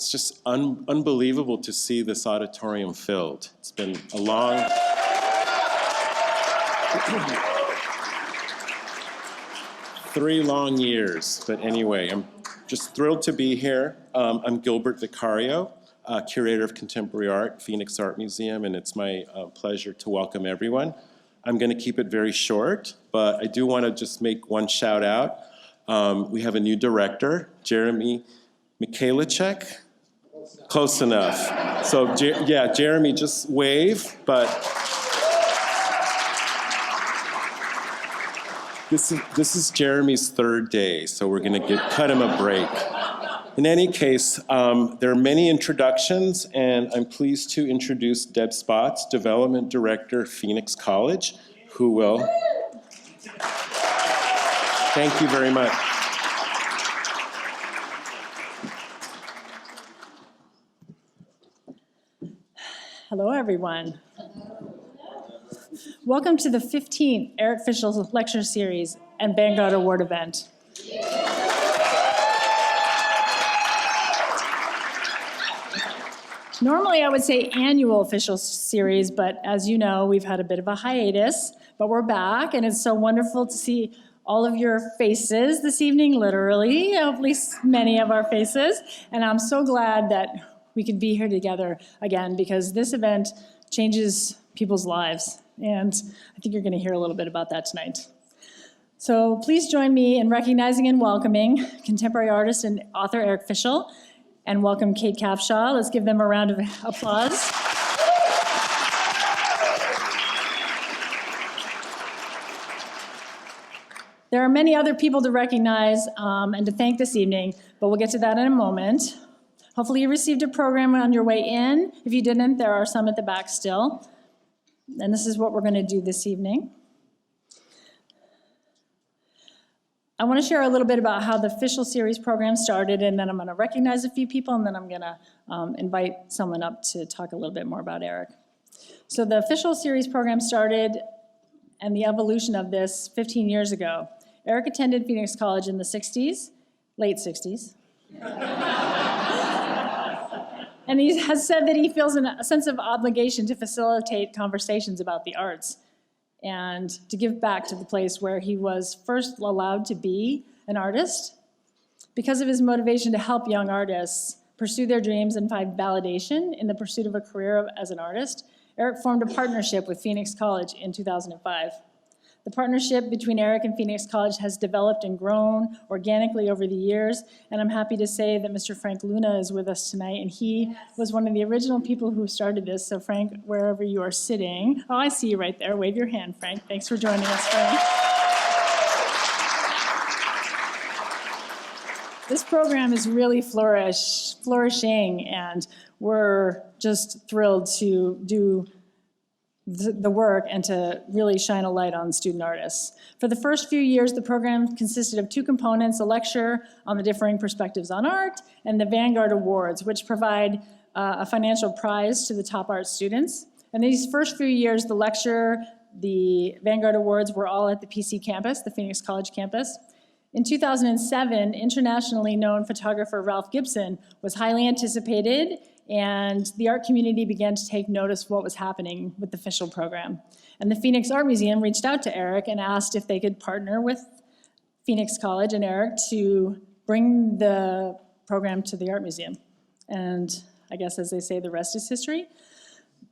it's just unbelievable to see this auditorium filled. It's been a long... 3 long years, but anyway, I'm just thrilled to be here. I'm Gilbert Vicario, Curator of Contemporary Art, Phoenix Art Museum, and it's my pleasure to welcome everyone. I'm going to keep it very short, but I do want to just make one shout out. We have a new director, Jeremy Mikhailicek. Close enough. So yeah, Jeremy, just wave, but this is Jeremy's 3rd day, so we're going to cut him a break. In any case, there are many introductions, and I'm pleased to introduce Deb Spotts, Development Director, Phoenix College, who will... Thank you very much. Hello, everyone. Welcome to the 15th Eric Fischl Lecture Series and Vanguard Award event. Normally, I would say annual Fischl Series, but as you know, we've had a bit of a hiatus, but we're back, and it's so wonderful to see all of your faces this evening, literally, at least many of our faces, and I'm so glad that we could be here together again, because this event changes people's lives. And I think you're going to hear a little bit about that tonight. So please join me in recognizing and welcoming contemporary artist and author Eric Fischl, and welcome Kate Capshaw. Let's give them a round of applause. There are many other people to recognize and to thank this evening, but we'll get to that in a moment. Hopefully you received a program on your way in. If you didn't, there are some at the back still. And this is what we're going to do this evening. I want to share a little bit about how the Fischl Series program started, and then I'm going to recognize a few people, and then I'm going to invite someone up to talk a little bit more about Eric. So the Fischl Series program started, and the evolution of this 15 years ago. Eric attended Phoenix College in the 60s, late 60s. And he has said that he feels a sense of obligation to facilitate conversations about the arts and to give back to the place where he was first allowed to be an artist. Because of his motivation to help young artists pursue their dreams and find validation in the pursuit of a career as an artist, Eric formed a partnership with Phoenix College in 2005. The partnership between Eric and Phoenix College has developed and grown organically over the years, and I'm happy to say that Mr. Frank Luna is with us tonight, and he was one of the original people who started this. So Frank, wherever you are sitting, oh, I see you right there. Wave your hand, Frank. Thanks for joining us, Frank. This program is really flourishing, and we're just thrilled to do the work and to really shine a light on student artists. For the first few years, the program consisted of 2 components, a lecture on the differing perspectives on art, and the Vanguard Awards, which provide a financial prize to the top art students. And these first few years, the lecture, the Vanguard Awards were all at the PC campus, the Phoenix College campus. In 2007, internationally known photographer Ralph Gibson was highly anticipated, and the art community began to take notice of what was happening with the Fischl program. And the Phoenix Art Museum reached out to Eric and asked if they could partner with Phoenix College and Eric to bring the program to the Art Museum. And I guess, as they say, the rest is history.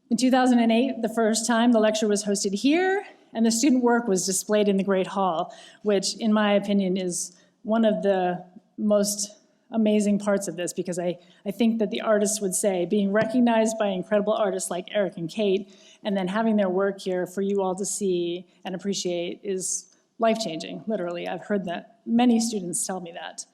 In 2008, the first time the lecture was hosted here, and the student work was displayed in the Great Hall, which, in my opinion, is one of the most amazing parts of this, because I think that the artists would say being recognized by incredible artists like Eric and Kate, and then having their work here for you all to see and appreciate is life-changing, literally. I've heard that many students tell me that.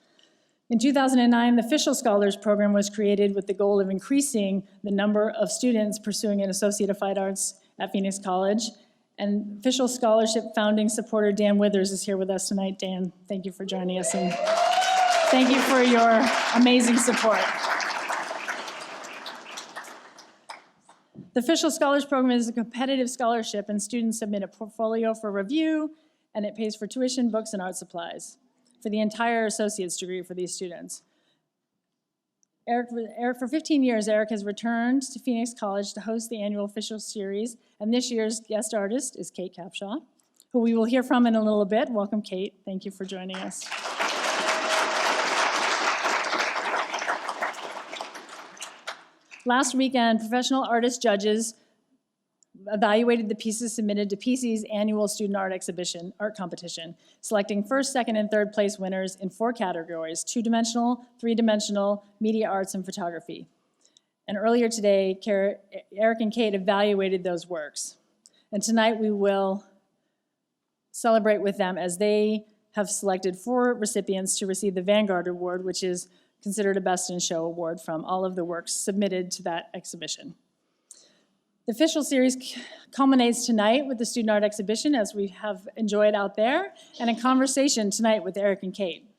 In 2009, the Fischl Scholars Program was created with the goal of increasing the number of students pursuing an Associate of Fine Arts at Phoenix College. And Fischl Scholarship founding supporter Dan Withers is here with us tonight. Dan, thank you for joining us, and thank you for your amazing support. The Fischl Scholars Program is a competitive scholarship, and students submit a portfolio for review, and it pays for tuition, books, and art supplies for the entire associate's degree for these students. For 15 years, Eric has returned to Phoenix College to host the annual Fischl Series, and this year's guest artist is Kate Capshaw, who we will hear from in a little bit. Welcome, Kate. Thank you for joining us. Last weekend, professional artist judges evaluated the pieces submitted to PC's annual student art competition, selecting first, second, and third place winners in 4 categories: 2-dimensional, 3-dimensional, media arts, and photography. And earlier today, Eric and Kate evaluated those works. And tonight we will celebrate with them as they have selected 4 recipients to receive the Vanguard Award, which is considered a Best in Show award from all of the works submitted to that exhibition. The Fischl Series culminates tonight with the student art exhibition, as we have enjoyed out there, and a conversation tonight with Eric and Kate.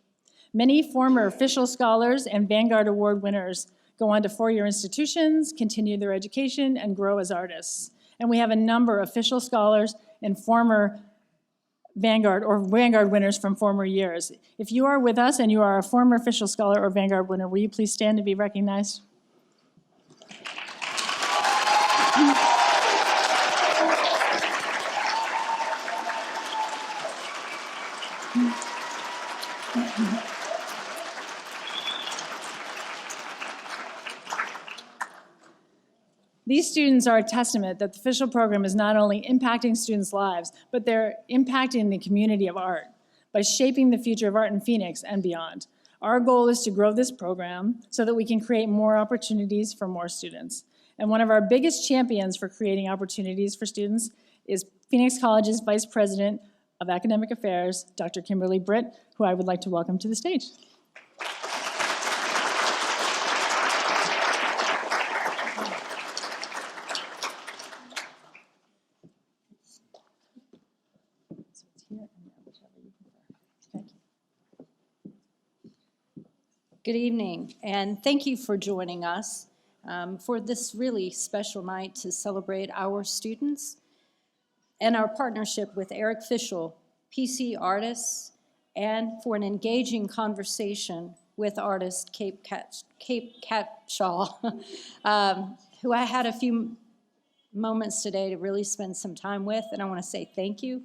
Many former Fischl scholars and Vanguard Award winners go on to 4-year institutions, continue their education, and grow as artists. And we have a number of Fischl scholars and former Vanguard winners from former years. If you are with us and you are a former Fischl scholar or Vanguard winner, will you please stand to be recognized? These students are a testament that the Fischl program is not only impacting students' lives, but they're impacting the community of art by shaping the future of art in Phoenix and beyond. Our goal is to grow this program so that we can create more opportunities for more students. And one of our biggest champions for creating opportunities for students is Phoenix College's Vice President of Academic Affairs, Dr. Kimberly Britt, who I would like to welcome to the stage. Good evening, and thank you for joining us for this really special night to celebrate our students and our partnership with Eric Fischl, PC artists, and for an engaging conversation with artist Kate Capshaw, who I had a few moments today to really spend some time with, and I want to say thank you.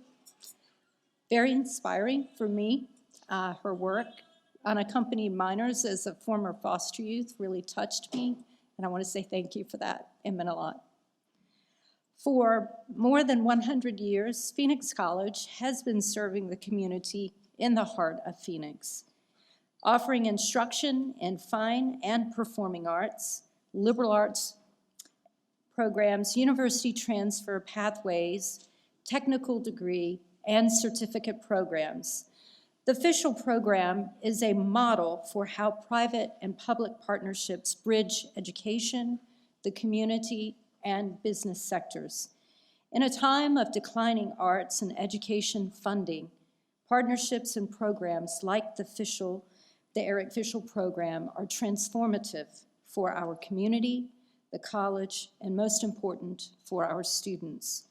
Very inspiring for me, her work. Unaccompanied minors as a former foster youth really touched me, and I want to say thank you for that. It meant a lot. For more than 100 years, Phoenix College has been serving the community in the heart of Phoenix, offering instruction in fine and performing arts, liberal arts programs, university transfer pathways, technical degree, and certificate programs. The Fischl program is a model for how private and public partnerships bridge education, the community, and business sectors. In a time of declining arts and education funding, partnerships and programs like the Eric Fischl program are transformative for our community, the college, and most important, for our students.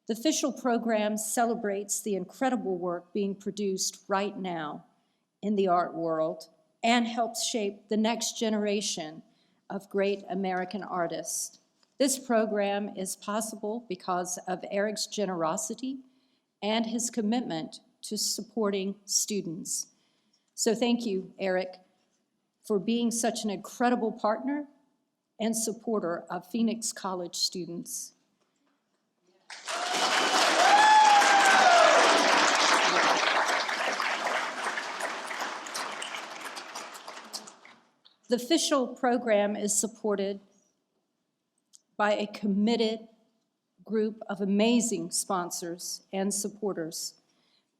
The Fischl program celebrates the incredible work being produced right now in the art world and helps shape the next generation of great American artists. This program is possible because of Eric's generosity and his commitment to supporting students. So thank you, Eric, for being such an incredible partner and supporter of Phoenix College students. The Fischl program is supported by a committed group of amazing sponsors and supporters.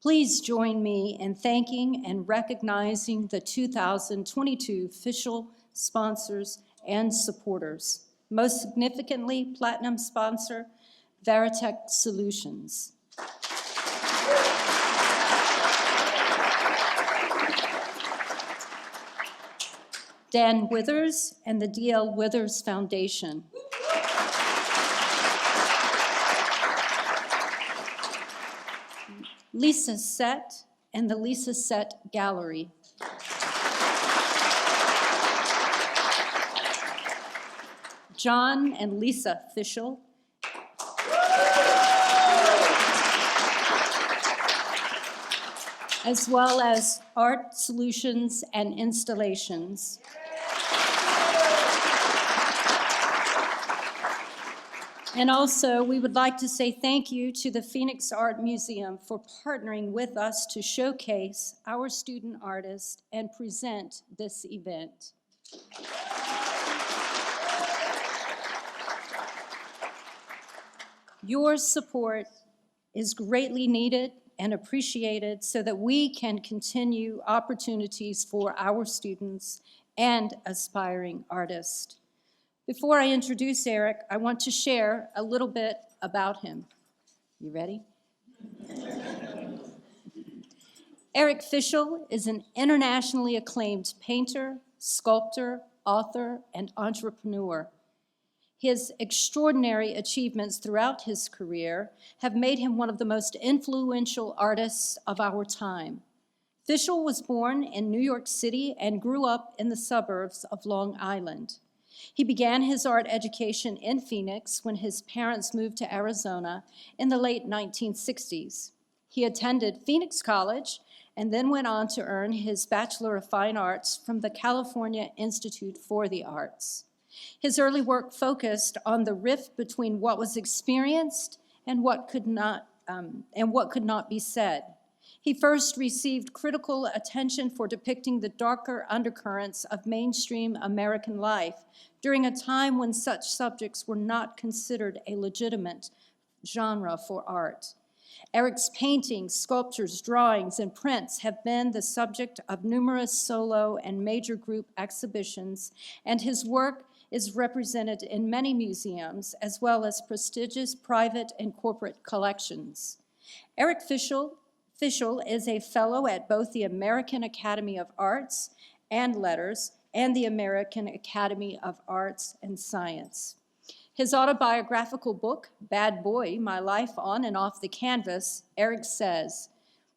Please join me in thanking and recognizing the 2022 Fischl sponsors and supporters. Most significantly, Platinum sponsor, Veritech Solutions. Dan Withers and the D.L. Withers Foundation. Lisa Sett and the Lisa Sett Gallery. John and Lisa Fischl, as well as Art Solutions and Installations. And also, we would like to say thank you to the Phoenix Art Museum for partnering with us to showcase our student artists and present this event. Your support is greatly needed and appreciated so that we can continue opportunities for our students and aspiring artists. Before I introduce Eric, I want to share a little bit about him. You ready? Eric Fischl is an internationally acclaimed painter, sculptor, author, and entrepreneur. His extraordinary achievements throughout his career have made him one of the most influential artists of our time. Fischl was born in New York City and grew up in the suburbs of Long Island. He began his art education in Phoenix when his parents moved to Arizona in the late 1960s. He attended Phoenix College and then went on to earn his Bachelor of Fine Arts from the California Institute for the Arts. His early work focused on the rift between what was experienced and what could not be said. He first received critical attention for depicting the darker undercurrents of mainstream American life during a time when such subjects were not considered a legitimate genre for art. Eric's paintings, sculptures, drawings, and prints have been the subject of numerous solo and major group exhibitions, and his work is represented in many museums, as well as prestigious private and corporate collections. Eric Fischl is a fellow at both the American Academy of Arts and Letters and the American Academy of Arts and Science. His autobiographical book, Bad Boy, My Life on and Off the Canvas, Eric says,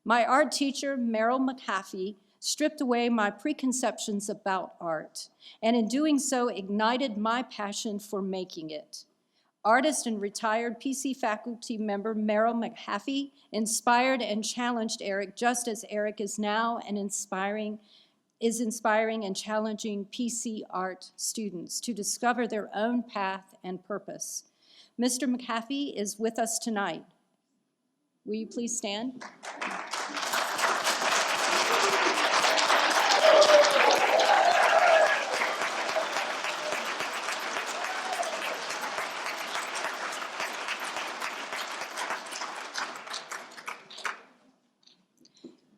"My art teacher, Merrill McHaffey, stripped away my preconceptions about art, and in doing so ignited my passion for making it. Artist and retired PC faculty member Merrill McHaffey inspired and challenged Eric just as Eric is now inspiring and challenging PC art students to discover their own path and purpose. Mr. McHaffey is with us tonight. Will you please stand?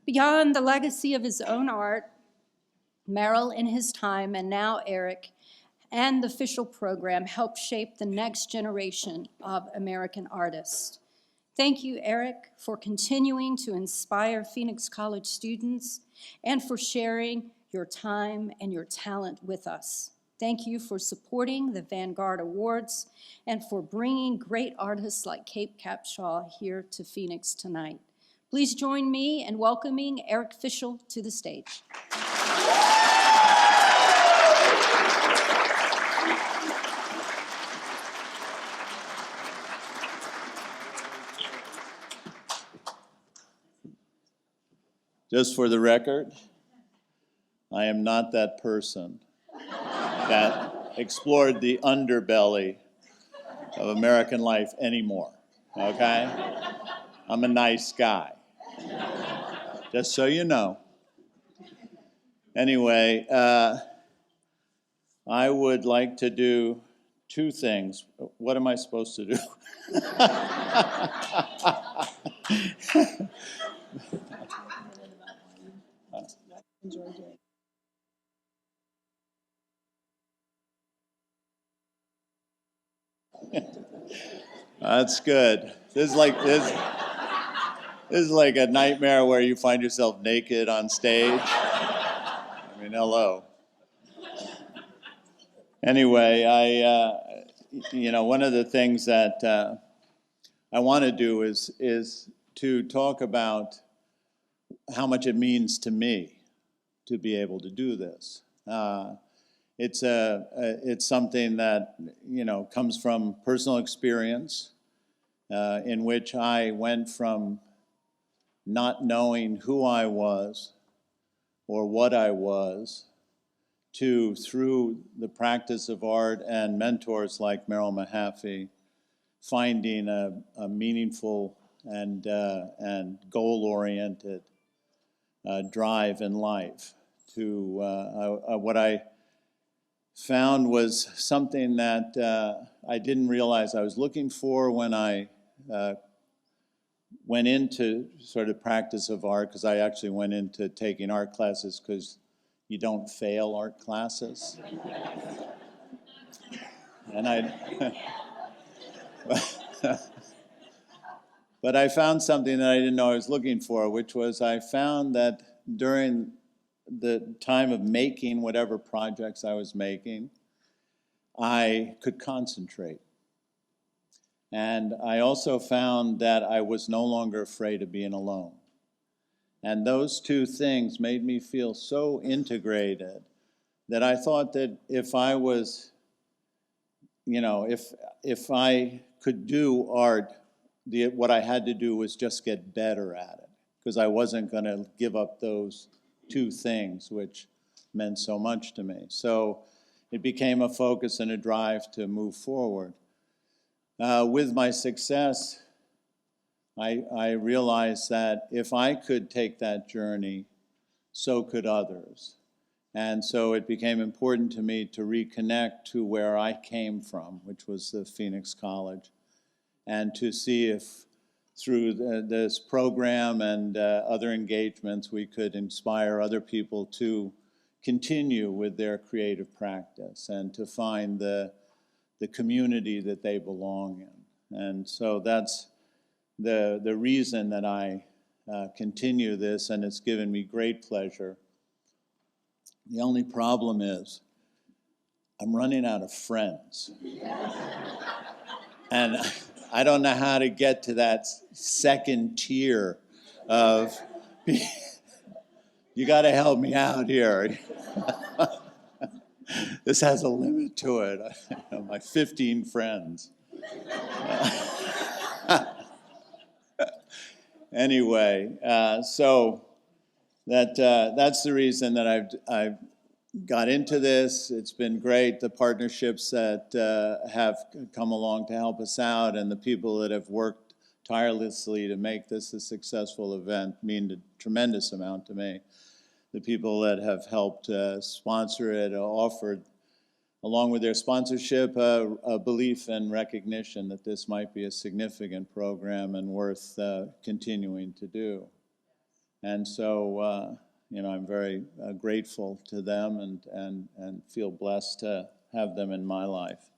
Beyond the legacy of his own art, Merrill in his time, and now Eric, and the Fischl program helped shape the next generation of American artists. Thank you, Eric, for continuing to inspire Phoenix College students and for sharing your time and your talent with us. Thank you for supporting the Vanguard Awards and for bringing great artists like Kate Capshaw here to Phoenix tonight. Please join me in welcoming Eric Fischl to the stage. Just for the record, I am not that person that explored the underbelly of American life anymore, okay? I'm a nice guy, just so you know. Anyway, I would like to do two things. What am I supposed to do? That's good. This is like a nightmare where you find yourself naked on stage. I mean, hello. Anyway, one of the things that I want to do is to talk about how much it means to me to be able to do this. it's something that, you know, comes from personal experience, in which I went from not knowing who I was or what I was to, through the practice of art and mentors like Merrill Mahaffey, finding a meaningful and goal-oriented drive in life. To what I found was something that I didn't realize I was looking for when I went into sort of practice of art, because I actually went into taking art classes because you don't fail art classes. And but I found something that I didn't know I was looking for, which was I found that during the time of making whatever projects I was making, I could concentrate. And I also found that I was no longer afraid of being alone. And those two things made me feel so integrated that I thought that if I was, you know, if I could do art, what I had to do was just get better at it, because I wasn't going to give up those two things, which meant so much to me. So it became a focus and a drive to move forward. With my success, I realized that if I could take that journey, so could others. And so it became important to me to reconnect to where I came from, which was the Phoenix College, and to see if through this program and other engagements we could inspire other people to continue with their creative practice and to find the community that they belong in. And so that's the reason that I continue this, and it's given me great pleasure. The only problem is I'm running out of friends. And I don't know how to get to that second tier of, you got to help me out here. This has a limit to it. My 15 friends. Anyway, so that's the reason that I've got into this. It's been great. The partnerships that have come along to help us out, and the people that have worked tirelessly to make this a successful event mean a tremendous amount to me. The people that have helped sponsor it offered, along with their sponsorship, a belief and recognition that this might be a significant program and worth continuing to do. And so, you know, I'm very grateful to them and feel blessed to have them in my life.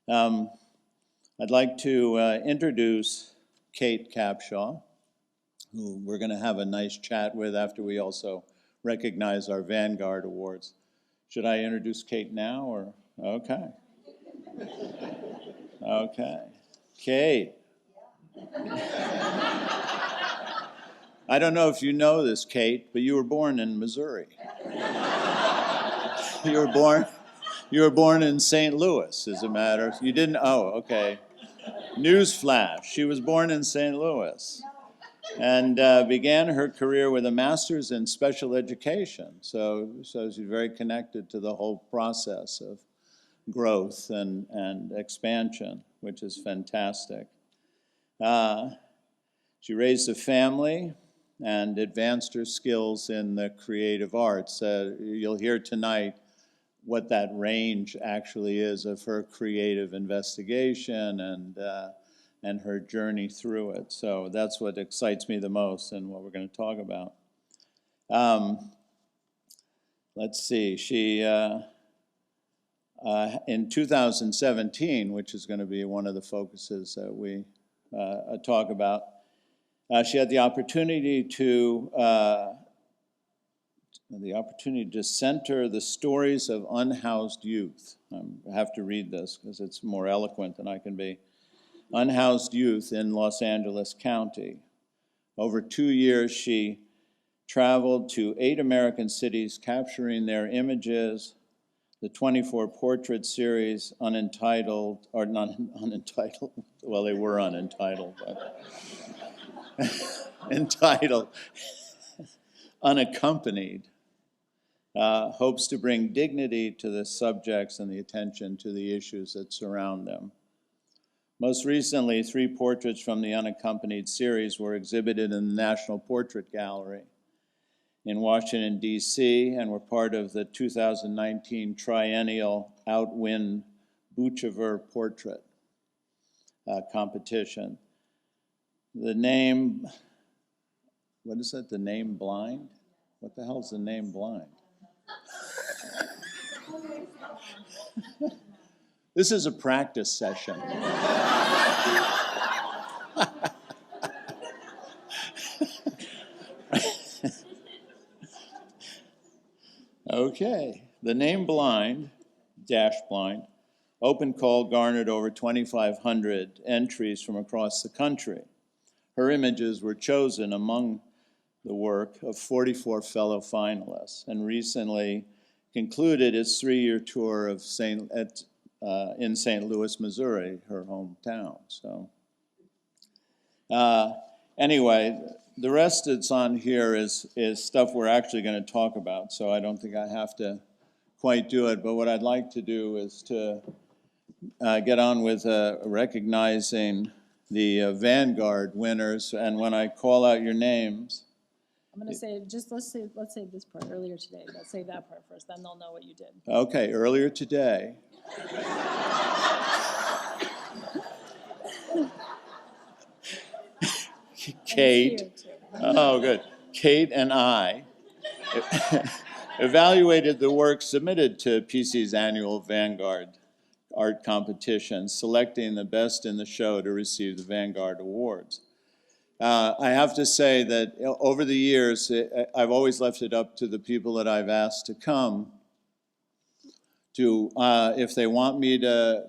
I'd like to introduce Kate Capshaw, who we're going to have a nice chat with after we also recognize our Vanguard Awards. Should I introduce Kate now, or? Okay. Okay. Kate. I don't know if you know this, Kate, but you were born in Missouri. You were born in St. Louis, as a matter. You didn't? Oh, okay. Newsflash, she was born in St. Louis and began her career with a master's in special education. So she's very connected to the whole process of growth and expansion, which is fantastic. She raised a family and advanced her skills in the creative arts. You'll hear tonight what that range actually is of her creative investigation and her journey through it. So that's what excites me the most and what we're going to talk about. Let's see, she, in 2017, which is going to be one of the focuses that we talk about, she had the opportunity to center the stories of unhoused youth. I have to read this because it's more eloquent than I can be. Unhoused youth in Los Angeles County. Over 2 years, she traveled to 8 American cities, capturing their images, the 24 portrait series unentitled, or not unentitled, well, they were unentitled, but entitled Unaccompanied, hopes to bring dignity to the subjects and the attention to the issues that surround them. Most recently, 3 portraits from the Unaccompanied series were exhibited in the National Portrait Gallery in Washington, D.C., and were part of the 2019 triennial Outwin Buchever Portrait competition. The name, what is it, the name blind? What the hell's the name blind? This is a practice session. Okay, the name blind, dash blind, open call garnered over 2,500 entries from across the country. Her images were chosen among the work of 44 fellow finalists and recently concluded its 3-year tour of in St. Louis, Missouri, her hometown. So, anyway, the rest that's on here is stuff we're actually going to talk about, so I don't think I have to quite do it. But what I'd like to do is to get on with recognizing the Vanguard winners, and when I call out your names. I'm going to say, just let's say this part, earlier today. Let's say that part first, then they'll know what you did. Okay, earlier today. Kate, oh good, Kate and I evaluated the work submitted to PC's annual Vanguard art competition, selecting the best in the show to receive the Vanguard Awards. I have to say that over the years, I've always left it up to the people that I've asked to come to, if they want me to,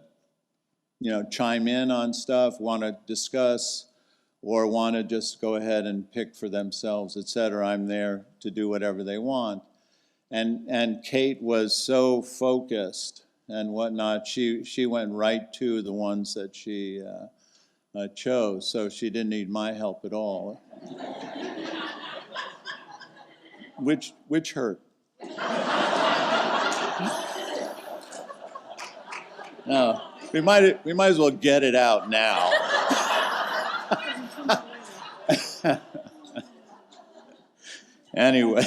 chime in on stuff, want to discuss, or want to just go ahead and pick for themselves, et cetera. I'm there to do whatever they want. And Kate was so focused and whatnot, she went right to the ones that she chose, so she didn't need my help at all. Which hurt. No, we might as well get it out now. Anyway,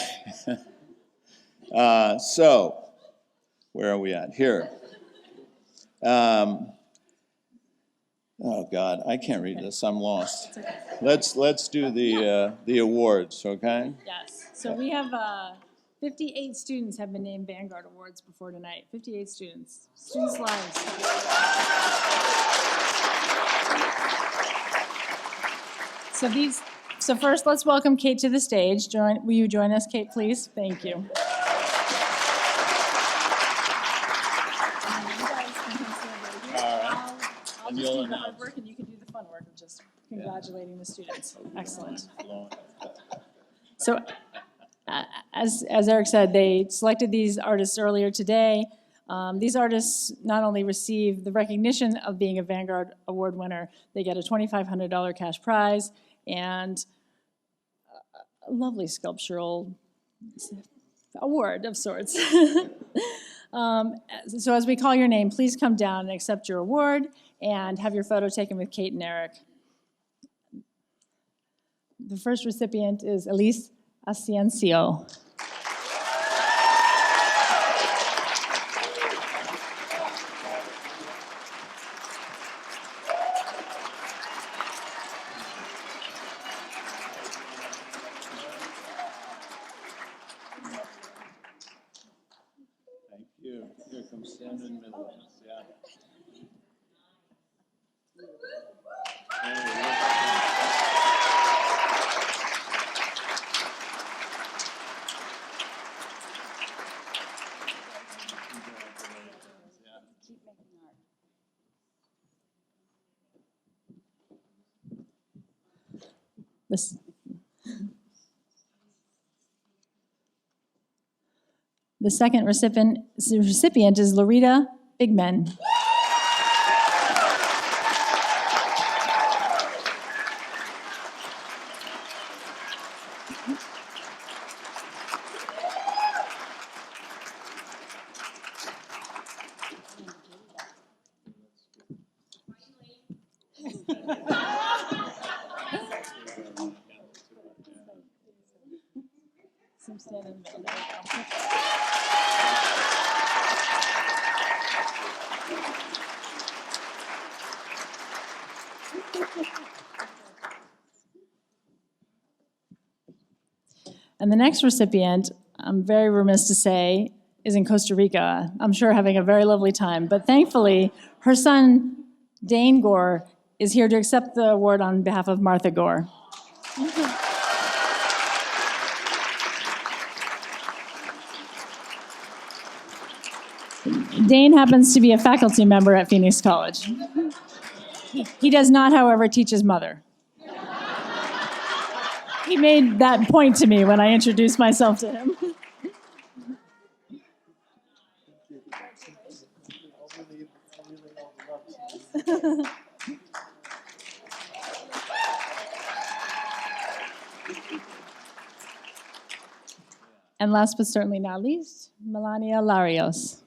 so where are we at? Here. Oh God, I can't read this. I'm lost. Let's do the awards, okay? Yes. So we have 58 students have been named Vanguard Awards before tonight. 58 students. Students' lives. So first, let's welcome Kate to the stage. Will you join us, Kate, please? Thank you. I'll just do the hard work, and you can do the fun work of just congratulating the students. Excellent. So, as Eric said, they selected these artists earlier today. These artists not only receive the recognition of being a Vanguard Award winner, they get a $2,500 cash prize and a lovely sculptural award of sorts. So as we call your name, please come down and accept your award and have your photo taken with Kate and Eric. The first recipient is Elise Asciencio. Thank you. Here, come stand in the middle. Yeah. This. The second recipient is Loretta Bigman. And the next recipient, I'm very remiss to say, is in Costa Rica. I'm sure having a very lovely time. But thankfully, her son, Dane Gore, is here to accept the award on behalf of Martha Gore. Dane happens to be a faculty member at Phoenix College. He does not, however, teach his mother. He made that point to me when I introduced myself to him. And last but certainly not least, Melania Larios.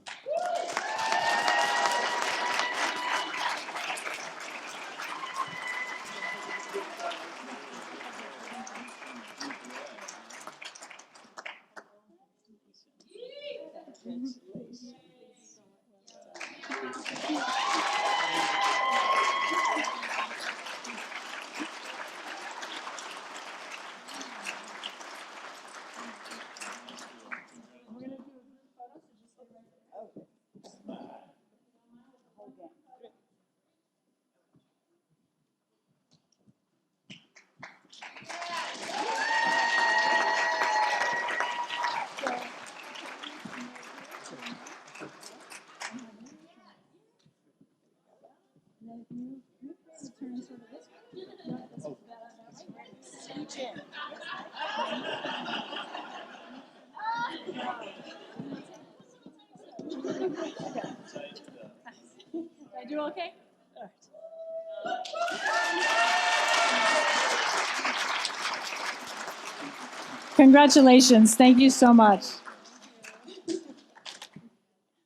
I do okay? All right. Congratulations. Thank you so much.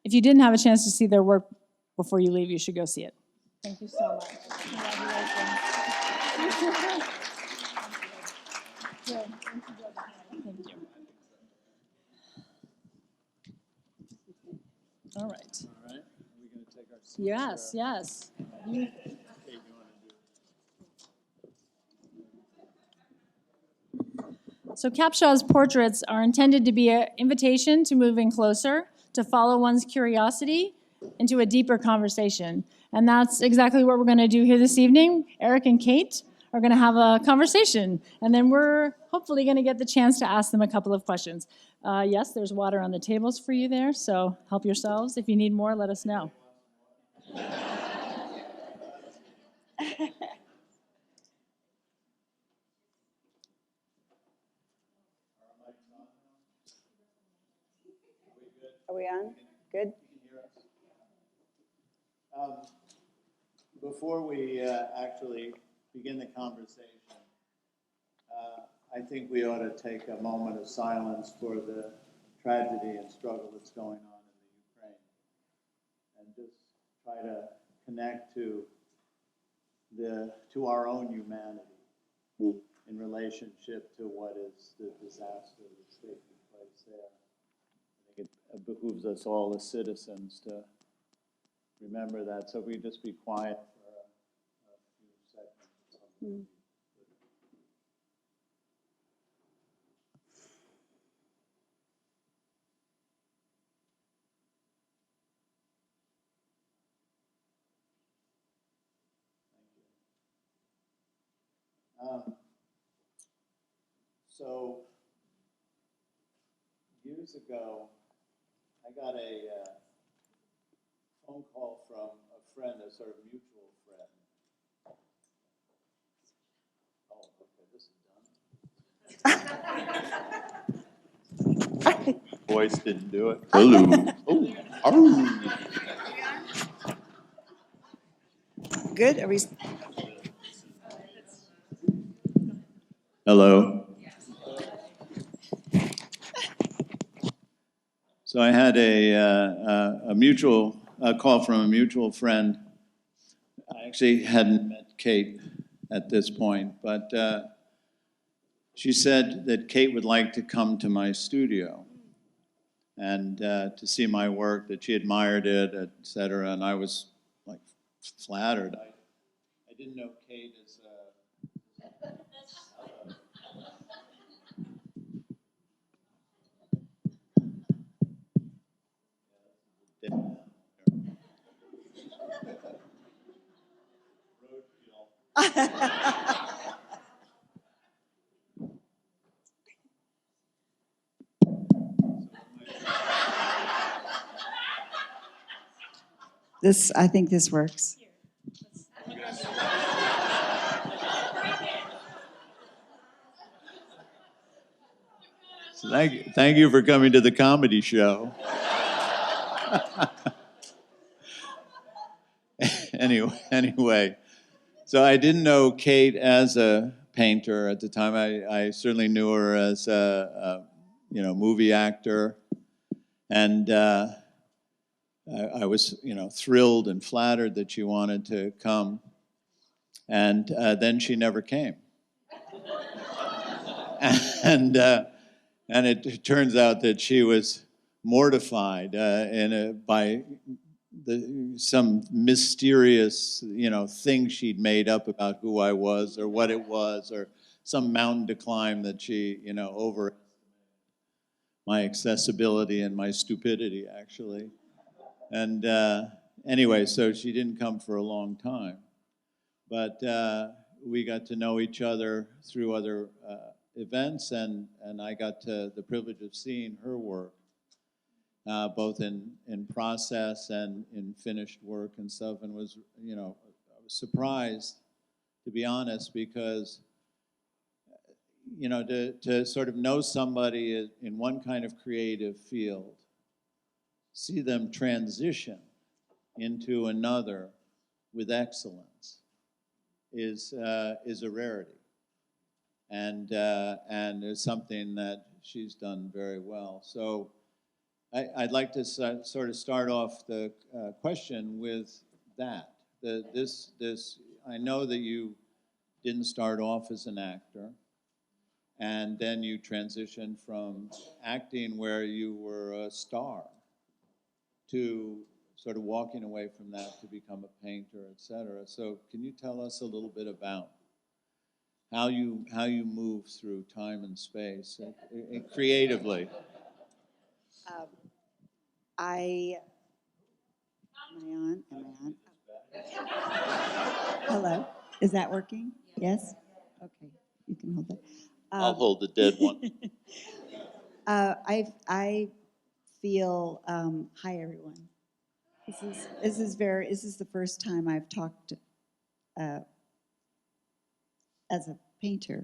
If you didn't have a chance to see their work before you leave, you should go see it. Thank you so much. Congratulations. Good. Thank you. All right. All right, are we going to take our seats? Yes, yes. You- Kate, you want to do? So Capshaw's portraits are intended to be an invitation to move in closer, to follow one's curiosity into a deeper conversation. And that's exactly what we're going to do here this evening. Eric and Kate are going to have a conversation, and then we're hopefully going to get the chance to ask them a couple of questions. Yes, there's water on the tables for you there, so help yourselves. If you need more, let us know. Are we on? Good? Before we actually begin the conversation, I think we ought to take a moment of silence for the tragedy and struggle that's going on in the Ukraine, and just try to connect to our own humanity in relationship to what is the disaster that's taking place there. I think it behooves us all as citizens to remember that. So if we just be quiet for a few seconds. So years ago, I got a phone call from a friend, a sort of mutual friend. Oh, okay, this is done. Boy, voice didn't do it. Hello. Oh, arr. Good, are we, Hello. So I had a call from a mutual friend. I actually hadn't met Kate at this point, but she said that Kate would like to come to my studio and to see my work, that she admired it, et cetera, and I was like flattered. I didn't know Kate as I think this works. So thank you for coming to the comedy show. Anyway, so I didn't know Kate as a painter at the time. I certainly knew her as a movie actor, and I was thrilled and flattered that she wanted to come, and then she never came, and it turns out that she was mortified by some mysterious, thing she'd made up about who I was or what it was, or some mountain to climb that she, over my accessibility and my stupidity, actually. And anyway, so she didn't come for a long time. But we got to know each other through other events, and I got the privilege of seeing her work. Both in process and in finished work and stuff, and was, I was surprised, to be honest, because, to sort of know somebody in one kind of creative field, see them transition into another with excellence is a rarity, and is something that she's done very well. So I'd like to sort of start off the question with that. I know that you didn't start off as an actor, and then you transitioned from acting where you were a star to sort of walking away from that to become a painter, et cetera. So can you tell us a little bit about how you move through time and space and creatively? Am I on? Hello, is that working? Yes? Okay, you can hold that. I'll hold the dead one. I feel, hi everyone. This is the first time I've talked as a painter.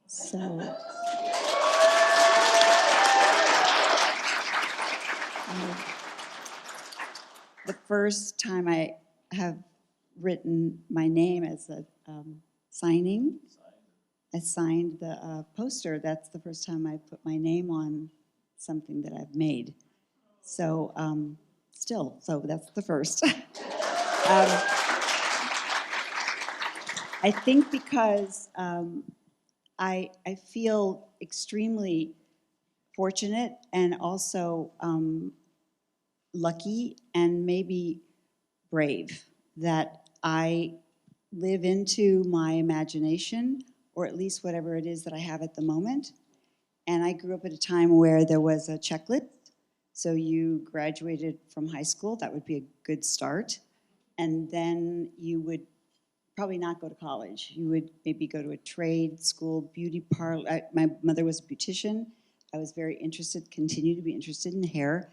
So the first time I have written my name as a signing. I signed the poster. That's the first time I put my name on something that I've made. So so that's the first. I think because I feel extremely fortunate and also lucky and maybe brave that I live into my imagination, or at least whatever it is that I have at the moment. And I grew up at a time where there was a checklist. So you graduated from high school, that would be a good start. And then you would probably not go to college. You would maybe go to a trade school, beauty parlor. My mother was a beautician. I was very interested, continue to be interested in hair.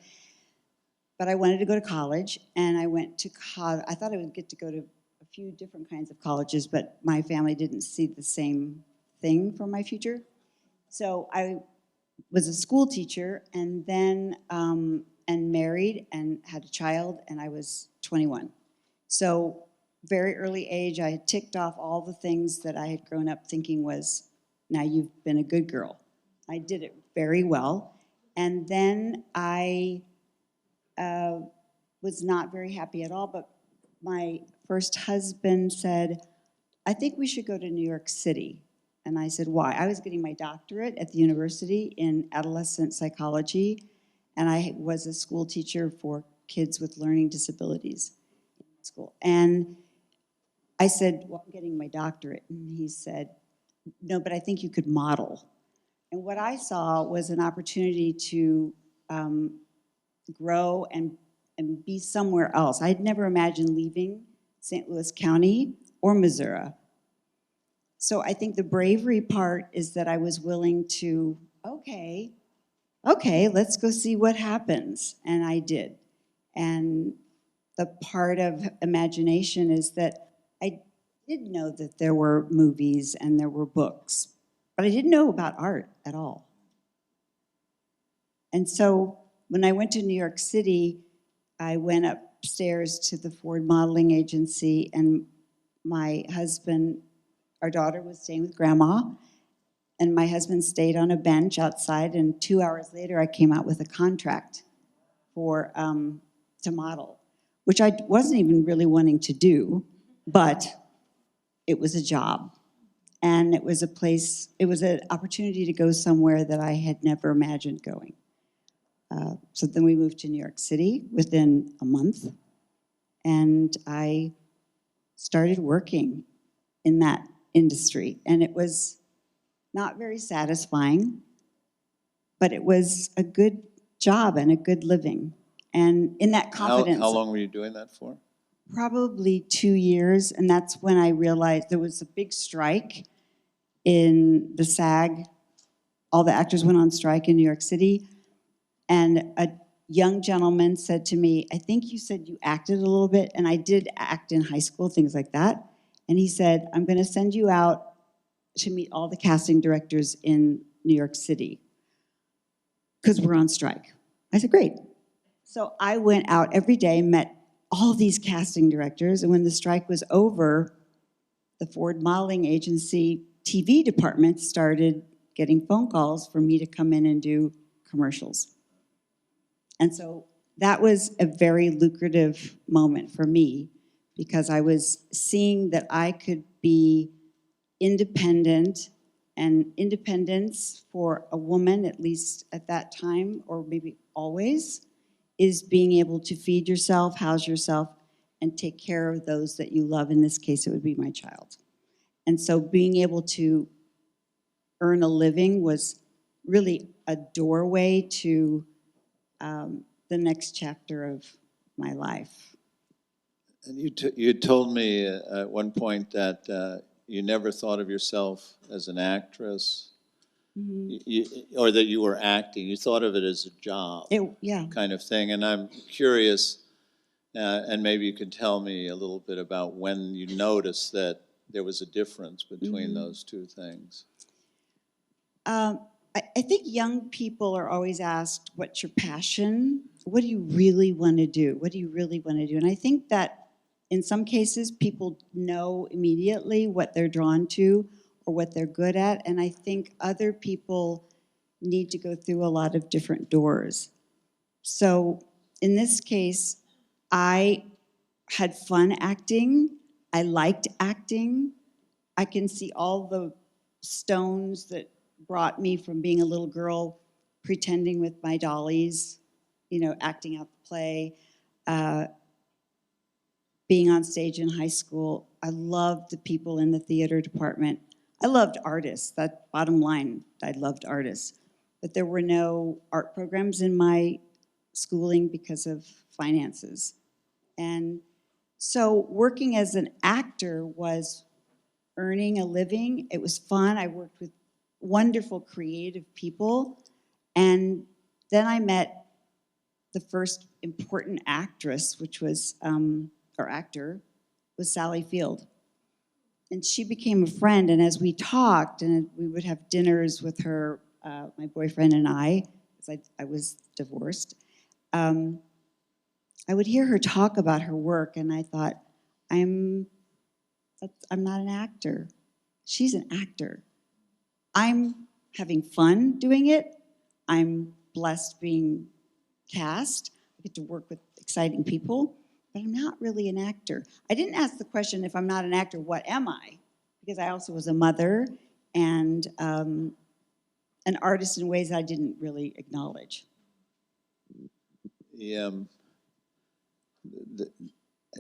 But I wanted to go to college, and I went to college. I thought I would get to go to a few different kinds of colleges, but my family didn't see the same thing for my future. So I was a school teacher, and then and married and had a child, and I was 21. So very early age, I had ticked off all the things that I had grown up thinking was, now you've been a good girl. I did it very well. And then I was not very happy at all, but my first husband said, I think we should go to New York City. And I said, why? I was getting my doctorate at the university in adolescent psychology, and I was a school teacher for kids with learning disabilities in school. And I said, well, I'm getting my doctorate. And he said, no, but I think you could model. And what I saw was an opportunity to grow and be somewhere else. I had never imagined leaving St. Louis County or Missouri. So I think the bravery part is that I was willing to, okay, let's go see what happens. And I did. And the part of imagination is that I did know that there were movies and there were books, but I didn't know about art at all. And so when I went to New York City, I went upstairs to the Ford Modeling Agency, and my husband, our daughter was staying with grandma, and my husband stayed on a bench outside, and 2 hours later I came out with a contract for to model, which I wasn't even really wanting to do, but it was a job. And it was a place, it was an opportunity to go somewhere that I had never imagined going. So then we moved to New York City within a month, and I started working in that industry. And it was not very satisfying, but it was a good job and a good living. And in that confidence. How long were you doing that for? Probably 2 years, and that's when I realized there was a big strike in the SAG. All the actors went on strike in New York City, and a young gentleman said to me, I think you said you acted a little bit, and I did act in high school, things like that. And he said, I'm going to send you out to meet all the casting directors in New York City because we're on strike. I said, great. So I went out every day, met all these casting directors, and when the strike was over, the Ford Modeling Agency TV department started getting phone calls for me to come in and do commercials. And so that was a very lucrative moment for me because I was seeing that I could be independent, and independence for a woman, at least at that time, or maybe always, is being able to feed yourself, house yourself, and take care of those that you love. In this case, it would be my child. And so being able to earn a living was really a doorway to the next chapter of my life. And you told me at one point that you never thought of yourself as an actress, or that you were acting. You thought of it as a job, Yeah. kind of thing. And I'm curious, and maybe you could tell me a little bit about when you noticed that there was a difference between those two things. I think young people are always asked, what's your passion? What do you really want to do? What do you really want to do? And I think that in some cases, people know immediately what they're drawn to or what they're good at. And I think other people need to go through a lot of different doors. So in this case, I had fun acting. I liked acting. I can see all the stones that brought me from being a little girl pretending with my dollies, acting out the play, being on stage in high school. I loved the people in the theater department. I loved artists. That bottom line, I loved artists. But there were no art programs in my schooling because of finances. And so working as an actor was earning a living. It was fun. I worked with wonderful creative people. And then I met the first important actress, which was, or actor, was Sally Field. And she became a friend, and as we talked, and we would have dinners with her my boyfriend and I, because I was divorced, I would hear her talk about her work, and I thought, I'm not an actor. She's an actor. I'm having fun doing it. I'm blessed being cast. I get to work with exciting people, but I'm not really an actor. I didn't ask the question, if I'm not an actor, what am I? Because I also was a mother and an artist in ways I didn't really acknowledge.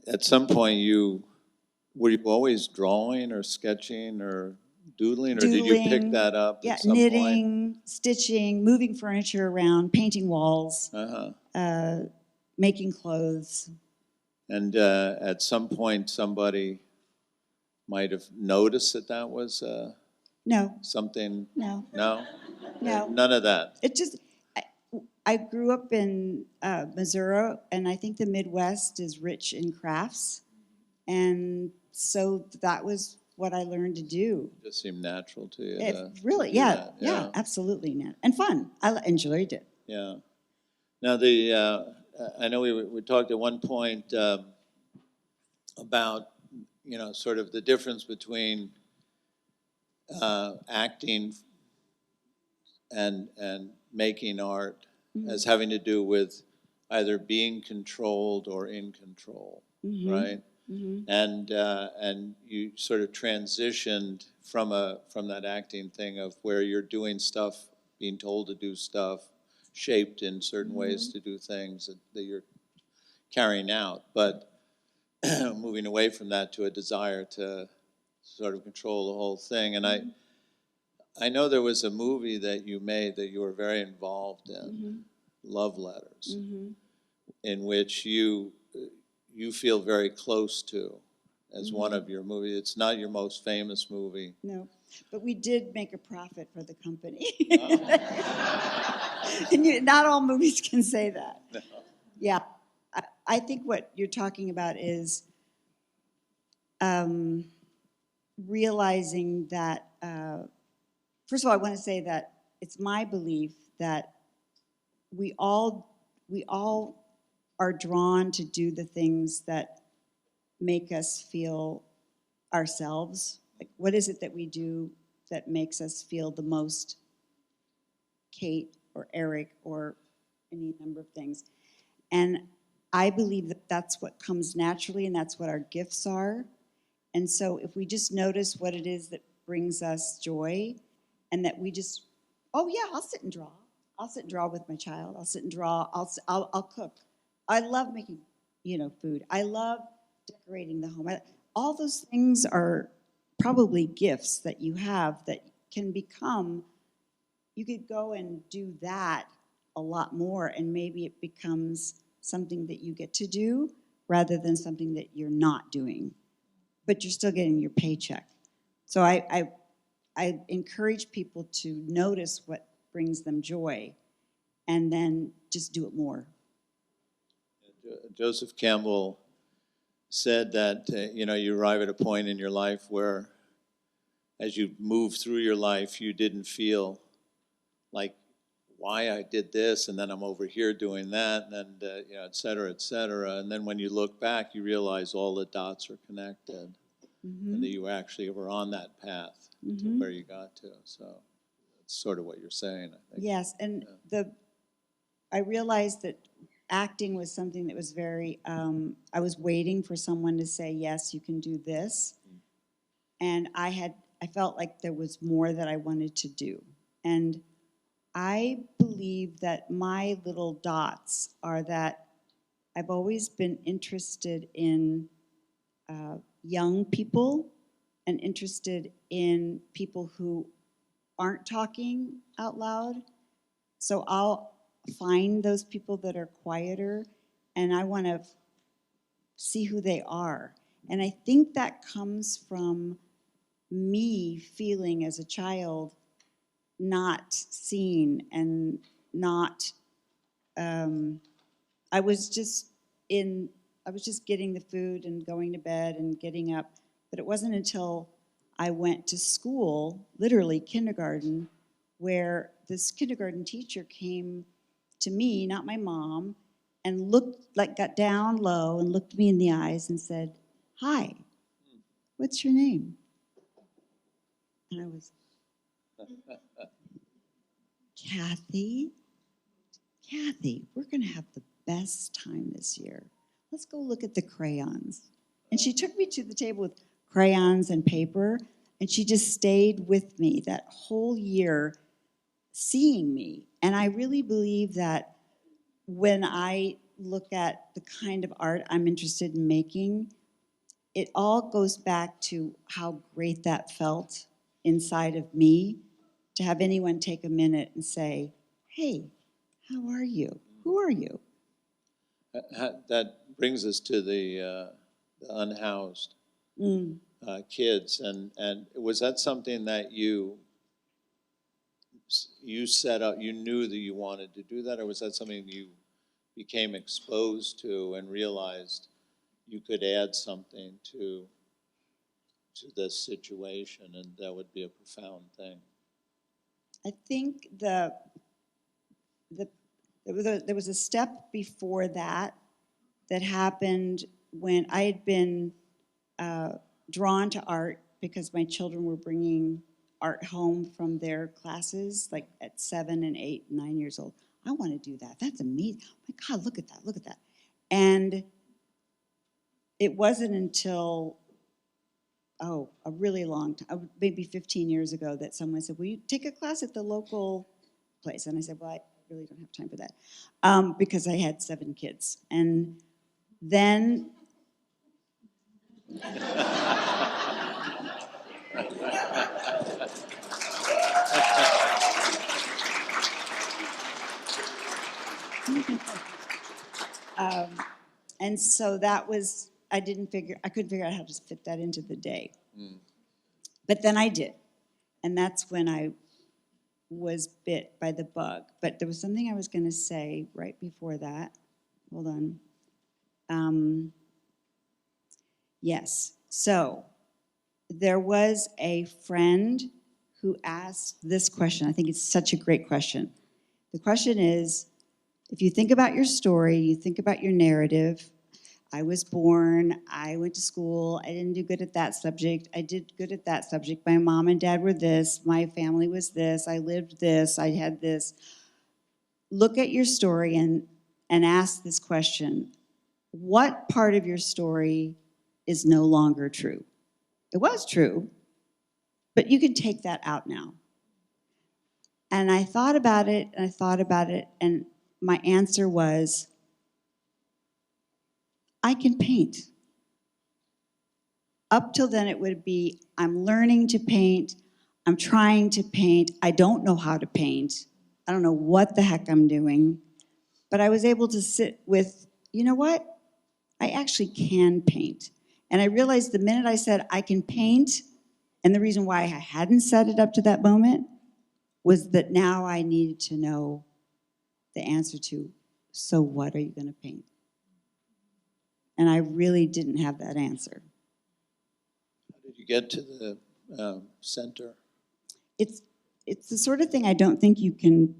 At some point, were you always drawing or sketching or doodling, or did you pick Doodling, that up yeah, at some knitting, stitching, moving furniture around, painting walls, point? Uh-huh. making clothes. And at some point, somebody might have noticed that was No, something. no, No, no. none of that. It just, I grew up in Missouri, and I think the Midwest is rich in crafts. And so that was what I learned to do. It just seemed natural to you. It to really, do yeah, that. yeah, absolutely. And fun. I enjoyed it. Yeah. Now I know we talked at one point about sort of the difference between acting and making art as having to do with either being controlled or in control, right? And you sort of transitioned from that acting thing of where you're doing stuff, being told to do stuff, shaped in certain ways to do things that you're carrying out, but moving away from that to a desire to sort of control the whole thing. And I know there was a movie that you made that you were very involved in, Love Letters, in which you feel very close to as one of your movies. It's not your most famous movie. No, but we did make a profit for the company. And not all movies can say that. No. Yeah, I think what you're talking about is realizing that, first of all, I want to say that it's my belief that we all are drawn to do the things that make us feel ourselves. Like, what is it that we do that makes us feel the most Kate or Eric or any number of things? And I believe that that's what comes naturally, and that's what our gifts are. And so if we just notice what it is that brings us joy, and that we just, oh yeah, I'll sit and draw. I'll sit and draw with my child. I'll sit and draw. I'll cook. I love making, food. I love decorating the home. All those things are probably gifts that you have that can become, you could go and do that a lot more, and maybe it becomes something that you get to do rather than something that you're not doing, but you're still getting your paycheck. So I encourage people to notice what brings them joy and then just do it more. Joseph Campbell said that you arrive at a point in your life where, as you move through your life, you didn't feel like why I did this, and then I'm over here doing that, and et cetera, et cetera. And then when you look back, you realize all the dots are connected, and that you actually were on that path to where you got to. So that's sort of what you're saying, I think. Yes, and I realized that acting was something that was very, I was waiting for someone to say, yes, you can do this. And I felt like there was more that I wanted to do. And I believe that my little dots are that I've always been interested in young people and interested in people who aren't talking out loud. So I'll find those people that are quieter, and I want to see who they are. And I think that comes from me feeling as a child not seen and not, I was just getting the food and going to bed and getting up, but it wasn't until I went to school, literally kindergarten, where this kindergarten teacher came to me, not my mom, and got down low and looked me in the eyes and said, "Hi, what's your name?" And I was, Kathy, we're going to have the best time this year. Let's go look at the crayons. And she took me to the table with crayons and paper, and she just stayed with me that whole year, seeing me. And I really believe that when I look at the kind of art I'm interested in making, it all goes back to how great that felt inside of me to have anyone take a minute and say, "Hey, how are you? Who are you?" That brings us to the unhoused kids, and was that something that you set up? You knew that you wanted to do that, or was that something you became exposed to and realized you could add something to this situation, and that would be a profound thing? I think there was a step before that happened when I had been drawn to art because my children were bringing art home from their classes, like at 7 and 8 and 9 years old. I want to do that. That's amazing. Oh my God, look at that, look at that. And it wasn't until, a really long time, maybe 15 years ago, that someone said, "Will you take a class at the local place?" And I said, "Well, I really don't have time for that," because I had 7 kids. And then and so that was, I couldn't figure out how to fit that into the day. But then I did. And that's when I was bit by the bug. But there was something I was going to say right before that. Hold on. Yes. So there was a friend who asked this question. I think it's such a great question. The question is, if you think about your story, you think about your narrative. I was born, I went to school, I didn't do good at that subject, I did good at that subject, my mom and dad were this, my family was this, I lived this, I had this. Look at your story and ask this question: what part of your story is no longer true? It was true, but you can take that out now. And I thought about it, and my answer was, I can paint. Up till then, it would be, I'm learning to paint, I'm trying to paint, I don't know how to paint, I don't know what the heck I'm doing, but I was able to sit with, you know what? I actually can paint. And I realized the minute I said I can paint, and the reason why I hadn't set it up to that moment was that now I needed to know the answer to, so what are you going to paint? And I really didn't have that answer. How did you get to the center? It's the sort of thing I don't think you can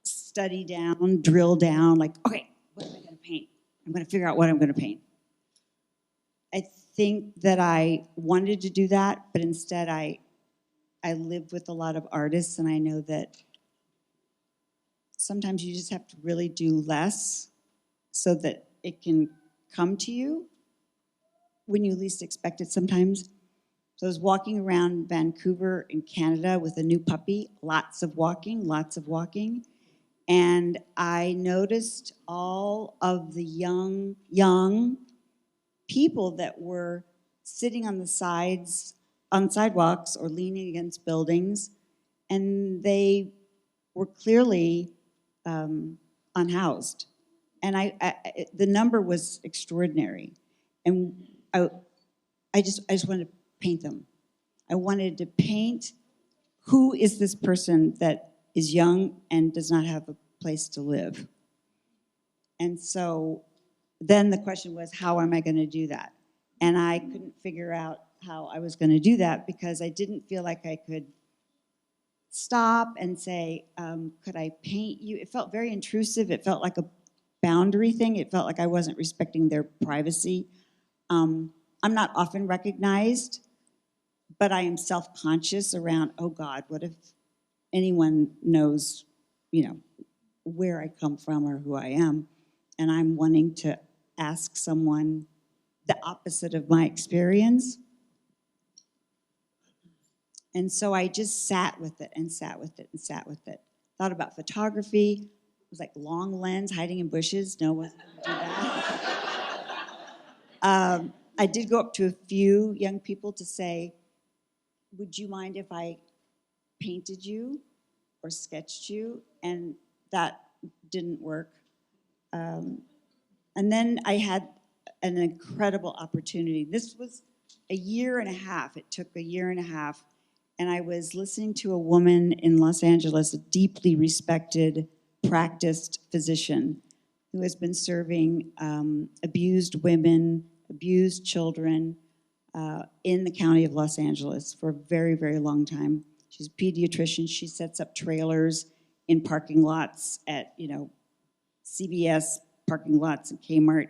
study down, drill down, like, okay, what am I going to paint? I'm going to figure out what I'm going to paint. I think that I wanted to do that, but instead I live with a lot of artists, and I know that sometimes you just have to really do less so that it can come to you when you least expect it sometimes. So I was walking around Vancouver in Canada with a new puppy, lots of walking, and I noticed all of the young people that were sitting on the sides, on sidewalks or leaning against buildings, and they were clearly unhoused. And the number was extraordinary. And I just wanted to paint them. I wanted to paint, who is this person that is young and does not have a place to live? And so then the question was, how am I going to do that? And I couldn't figure out how I was going to do that because I didn't feel like I could stop and say, could I paint you? It felt very intrusive. It felt like a boundary thing. It felt like I wasn't respecting their privacy. I'm not often recognized, but I am self-conscious around, oh God, what if anyone knows, where I come from or who I am, and I'm wanting to ask someone the opposite of my experience. And so I just sat with it and sat with it and sat with it. Thought about photography. It was like long lens, hiding in bushes. No one would do that. I did go up to a few young people to say, would you mind if I painted you or sketched you? And that didn't work. And then I had an incredible opportunity. This was a year and a half. It took a year and a half. And I was listening to a woman in Los Angeles, a deeply respected, practiced physician who has been serving abused women, abused children in the county of Los Angeles for a very, very long time. She's a pediatrician. She sets up trailers in parking lots at, CVS parking lots and Kmart.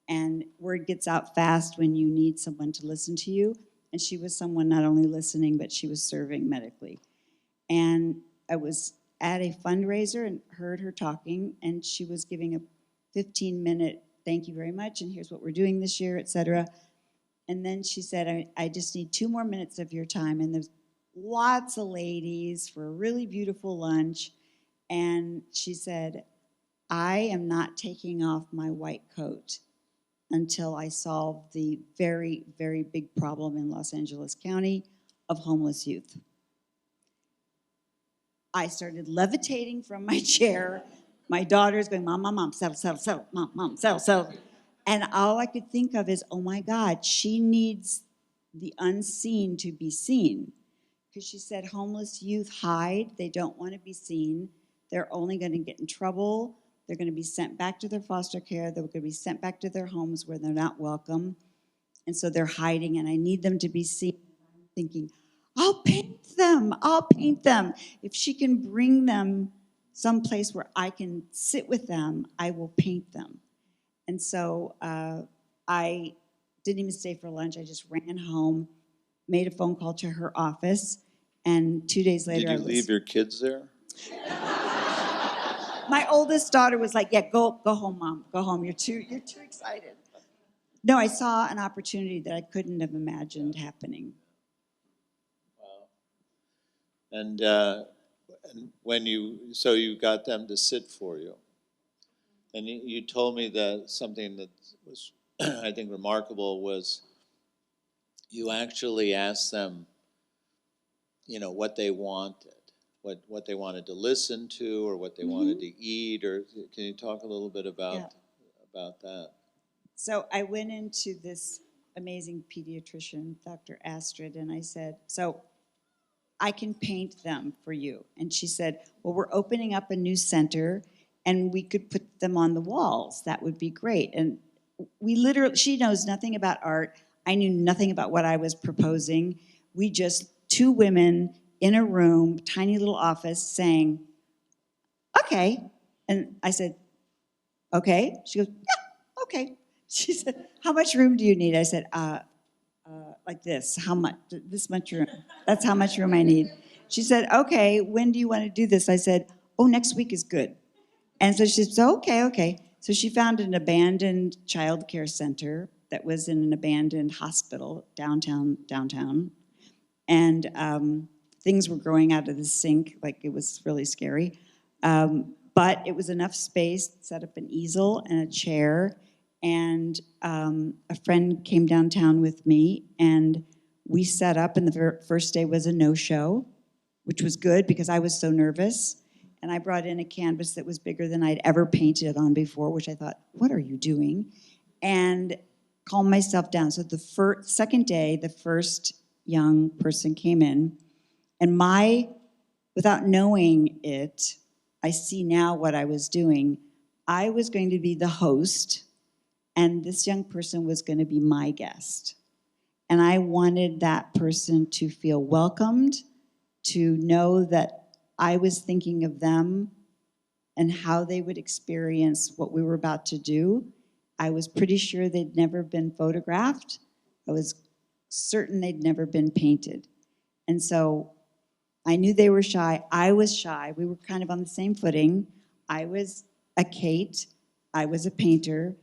And word gets out fast when you need someone to listen to you. And she was someone not only listening, but she was serving medically. And I was at a fundraiser and heard her talking, and she was giving a 15-minute thank you very much, and here's what we're doing this year, et cetera. And then she said, I just need 2 more minutes of your time. And there's lots of ladies for a really beautiful lunch. And she said, I am not taking off my white coat until I solve the very, very big problem in Los Angeles County of homeless youth. I started levitating from my chair. My daughter's going, Mom, Mom, Mom, settle, Mom, Mom, settle. And all I could think of is, oh my God, she needs the unseen to be seen. Because she said homeless youth hide, they don't want to be seen, they're only going to get in trouble, they're going to be sent back to their foster care, they're going to be sent back to their homes where they're not welcome, and so they're hiding, and I need them to be seen. I'm thinking, I'll paint them. If she can bring them someplace where I can sit with them, I will paint them. And so I didn't even stay for lunch. I just ran home, made a phone call to her office, and 2 days later Did you leave your kids there? My oldest daughter was like, yeah, go home, Mom, go home. You're too excited. No, I saw an opportunity that I couldn't have imagined happening. Wow. And when you got them to sit for you, and you told me that something that was, I think, remarkable was you actually asked them, what they wanted. What they wanted to listen to, or what they wanted to eat, or can you talk a little bit about that? So I went into this amazing pediatrician, Dr. Astrid, and I said, so I can paint them for you. And she said, well, we're opening up a new center, and we could put them on the walls. That would be great. And she knows nothing about art. I knew nothing about what I was proposing. We just, 2 women in a room, tiny little office, saying, okay. And I said, okay. She goes, yeah, okay. She said, how much room do you need? I said, like this. How much? This much room. That's how much room I need. She said, okay, when do you want to do this? I said, oh, next week is good. And so she said, okay. So she found an abandoned child care center that was in an abandoned hospital downtown. And things were growing out of the sink, like it was really scary. But it was enough space, set up an easel and a chair, and a friend came downtown with me, and we set up, and the first day was a no-show, which was good because I was so nervous. And I brought in a canvas that was bigger than I'd ever painted on before, which I thought, what are you doing? And calmed myself down. So the second day, the first young person came in, and without knowing it, I see now what I was doing. I was going to be the host, and this young person was going to be my guest. And I wanted that person to feel welcomed, to know that I was thinking of them and how they would experience what we were about to do. I was pretty sure they'd never been photographed. I was certain they'd never been painted. And so I knew they were shy. I was shy. We were kind of on the same footing. I was a Kate. I was a painter.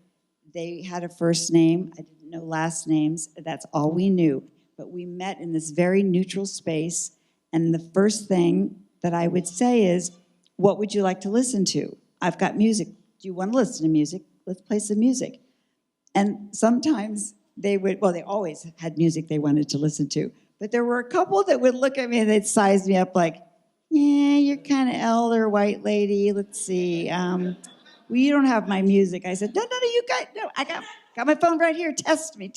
They had a first name. I didn't know last names. That's all we knew. But we met in this very neutral space. And the first thing that I would say is, what would you like to listen to? I've got music. Do you want to listen to music? Let's play some music. And sometimes they would, well, they always had music they wanted to listen to. But there were a couple that would look at me and they'd size me up like, yeah, you're kind of elder white lady. Let's see. Well, you don't have my music. I said, no, you guys, no, I got my phone right here. Test me.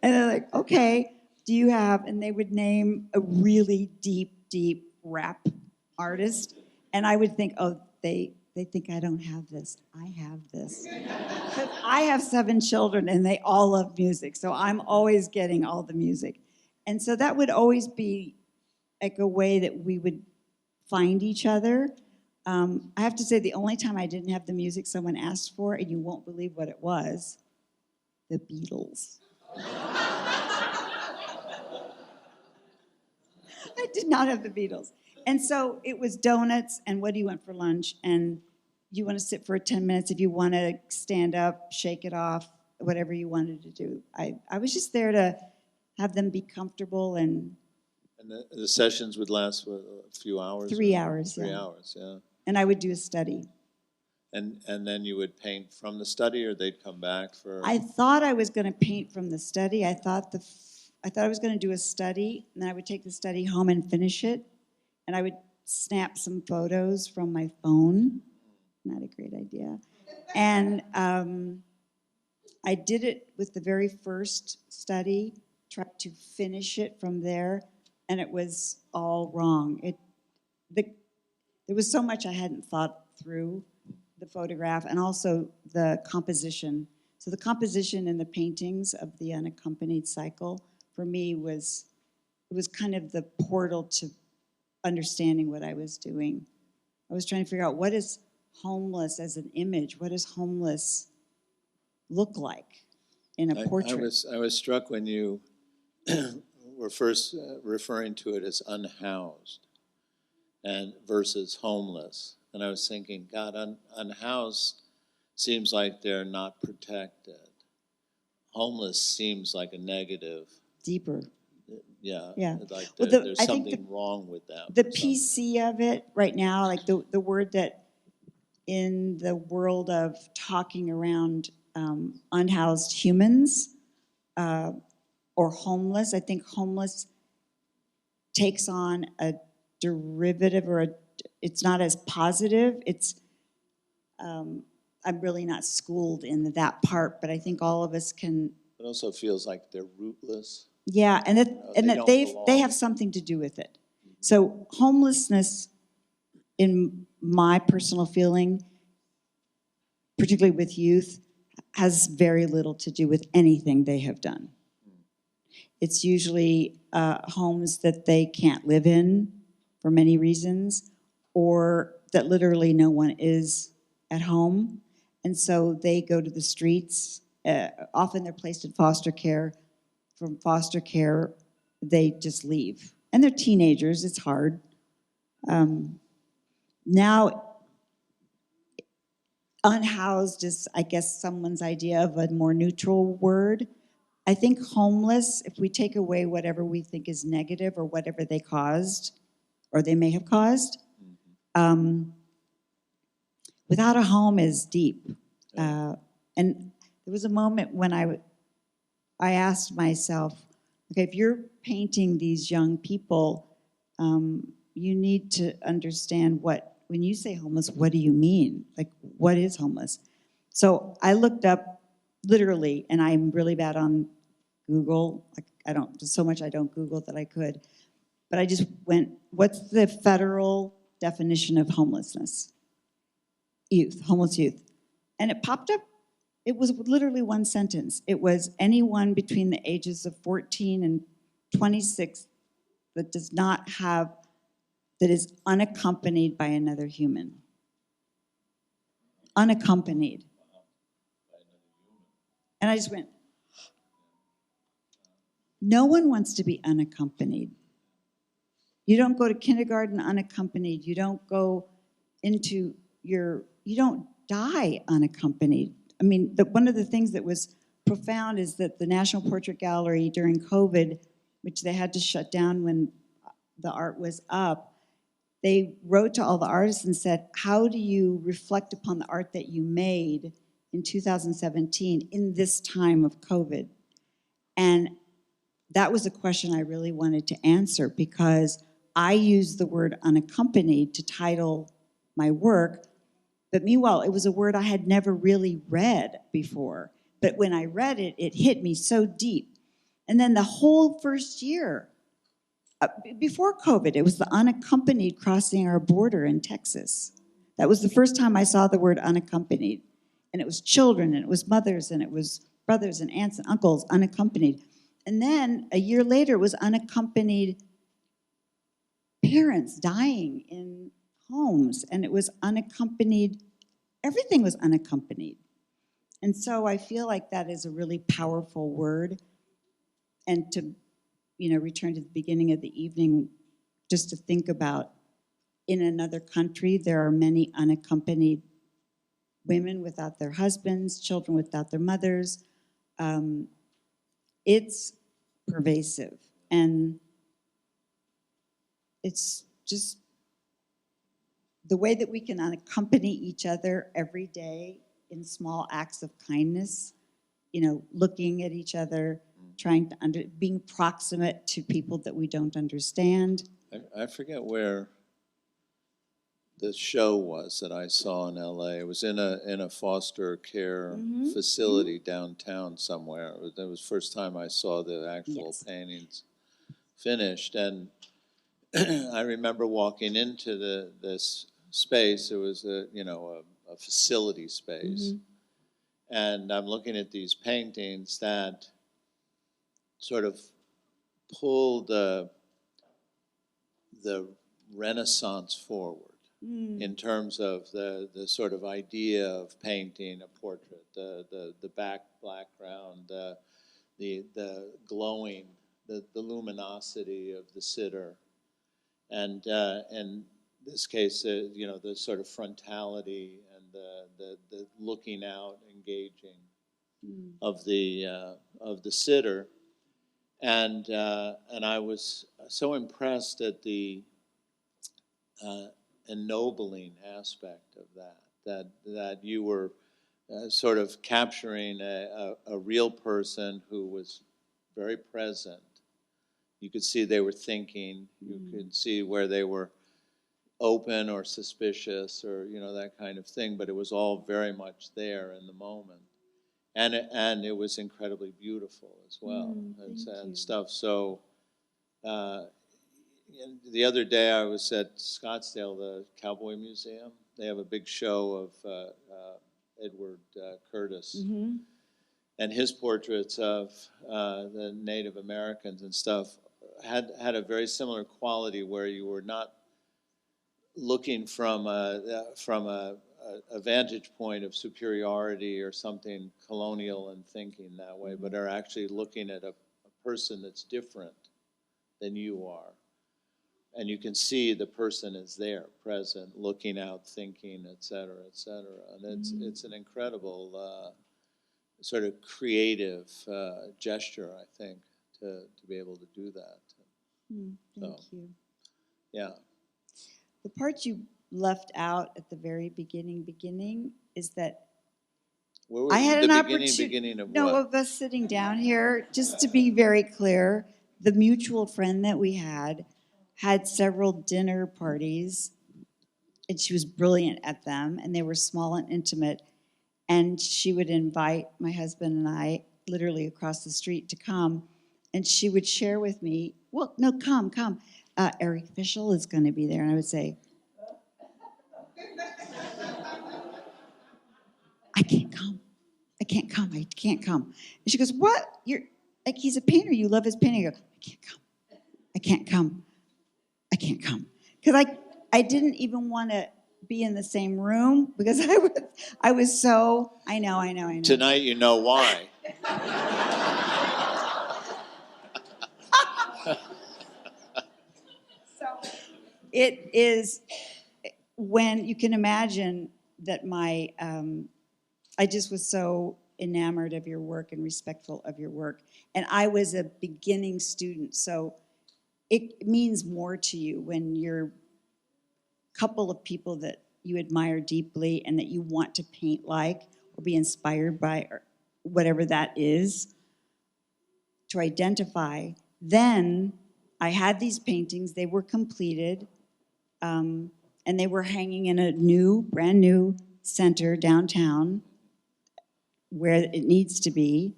And they're like, okay, do you have, and they would name a really deep rap artist. And I would think, oh, they think I don't have this. I have this. Because I have 7 children and they all love music. So I'm always getting all the music. And so that would always be like a way that we would find each other. I have to say the only time I didn't have the music someone asked for, and you won't believe what it was, the Beatles. I did not have the Beatles. And so it was donuts and what do you want for lunch? And you want to sit for 10 minutes. If you want to stand up, shake it off, whatever you wanted to do. I was just there to have them be comfortable and the sessions would last for a few hours? 3 hours. 3 hours, yeah. And I would do a study. And then you would paint from the study, or they'd come back for? I thought I was going to paint from the study. I thought I was going to do a study, and then I would take the study home and finish it. And I would snap some photos from my phone. Not a great idea. And I did it with the very first study, tried to finish it from there, and it was all wrong. There was so much I hadn't thought through the photograph, and also the composition. So the composition in the paintings of the unaccompanied cycle, for me, was kind of the portal to understanding what I was doing. I was trying to figure out, what is homeless as an image? What does homeless look like in a portrait? I was struck when you were first referring to it as unhoused and versus homeless. And I was thinking, God, unhoused seems like they're not protected. Homeless seems like a negative. Deeper. Yeah. Like Well, there's I think something wrong with them. the PC of it right now, like the word that in the world of talking around unhoused humans or homeless, I think homeless takes on a derivative or it's not as positive. It's I'm really not schooled in that part, but I think all of us can. It also feels like they're rootless. Yeah, and that they belong. have something to do with it. So homelessness, in my personal feeling, particularly with youth, has very little to do with anything they have done. It's usually homes that they can't live in for many reasons, or that literally no one is at home. And so they go to the streets. Often they're placed in foster care. From foster care, they just leave. And they're teenagers, it's hard. Now, unhoused is, I guess, someone's idea of a more neutral word. I think homeless, if we take away whatever we think is negative or whatever they caused, or they may have caused, without a home is deep. And there was a moment when I asked myself, okay, if you're painting these young people, you need to understand when you say homeless, what do you mean? Like, what is homeless? So I looked up literally, and I'm really bad on Google. There's so much I don't Google that I could. But I just went, what's the federal definition of homelessness? Homeless youth. And it popped up. It was literally one sentence. It was anyone between the ages of 14 and 26 that does not have that is unaccompanied by another human. Unaccompanied. And I just went, no one wants to be unaccompanied. You don't go to kindergarten unaccompanied. You don't go into you don't die unaccompanied. I mean, one of the things that was profound is that the National Portrait Gallery during COVID, which they had to shut down when the art was up, they wrote to all the artists and said, how do you reflect upon the art that you made in 2017 in this time of COVID? And that was a question I really wanted to answer, because I used the word unaccompanied to title my work, but meanwhile, it was a word I had never really read before. But when I read it, it hit me so deep. And then the whole first year, before COVID, it was the unaccompanied crossing our border in Texas. That was the first time I saw the word unaccompanied. And it was children, and it was mothers, and it was brothers and aunts and uncles, unaccompanied. And then a year later, it was unaccompanied parents dying in homes, and it was unaccompanied, everything was unaccompanied. And so I feel like that is a really powerful word. And to, return to the beginning of the evening, just to think about, in another country, there are many unaccompanied women without their husbands, children without their mothers. It's pervasive, and it's just the way that we can accompany each other every day in small acts of kindness, looking at each other, trying to being proximate to people that we don't understand. I forget where the show was that I saw in LA. It was in a foster care facility downtown somewhere. That was the first time I saw the actual paintings finished. And I remember walking into this space. It was a facility space. And I'm looking at these paintings that sort of pull the Renaissance forward in terms of the sort of idea of painting a portrait, the background, the glowing, the luminosity of the sitter, and in this case, the sort of frontality and the looking out, engaging of the sitter. And I was so impressed at the ennobling aspect of that you were sort of capturing a real person who was very present. You could see they were thinking. You could see where they were open or suspicious or that kind of thing. But it was all very much there in the moment. And it was incredibly beautiful as well, and stuff. So the other day I was at Scottsdale, the Cowboy Museum. They have a big show of Edward Curtis and his portraits of the Native Americans and stuff had a very similar quality, where you were not looking from a vantage point of superiority or something colonial and thinking that way, but are actually looking at a person that's different than you are. And you can see the person is there, present, looking out, thinking, et cetera, et cetera. And it's an incredible sort of creative gesture, I think, to be able to do that. Thank you. Yeah. The part you left out at the very beginning is that I had an opportunity. Beginning of no, what? of us sitting down here, just to be very clear, the mutual friend that we had several dinner parties, and she was brilliant at them, and they were small and intimate. And she would invite my husband and I, literally across the street, to come, and she would share with me, well, no, come. Eric Fischl is going to be there. And I would say, I can't come. And she goes, what? You're like, he's a painter. You love his painting. I go, I can't come. Because because I didn't even want to be in the same room because I was so, I know. Tonight you know why. It is, when you can imagine that I just was so enamored of your work and respectful of your work. And I was a beginning student, so it means more to you when you're a couple of people that you admire deeply and that you want to paint like or be inspired by, or whatever that is, to identify. Then I had these paintings, they were completed, and they were hanging in a brand new center downtown where it needs to be.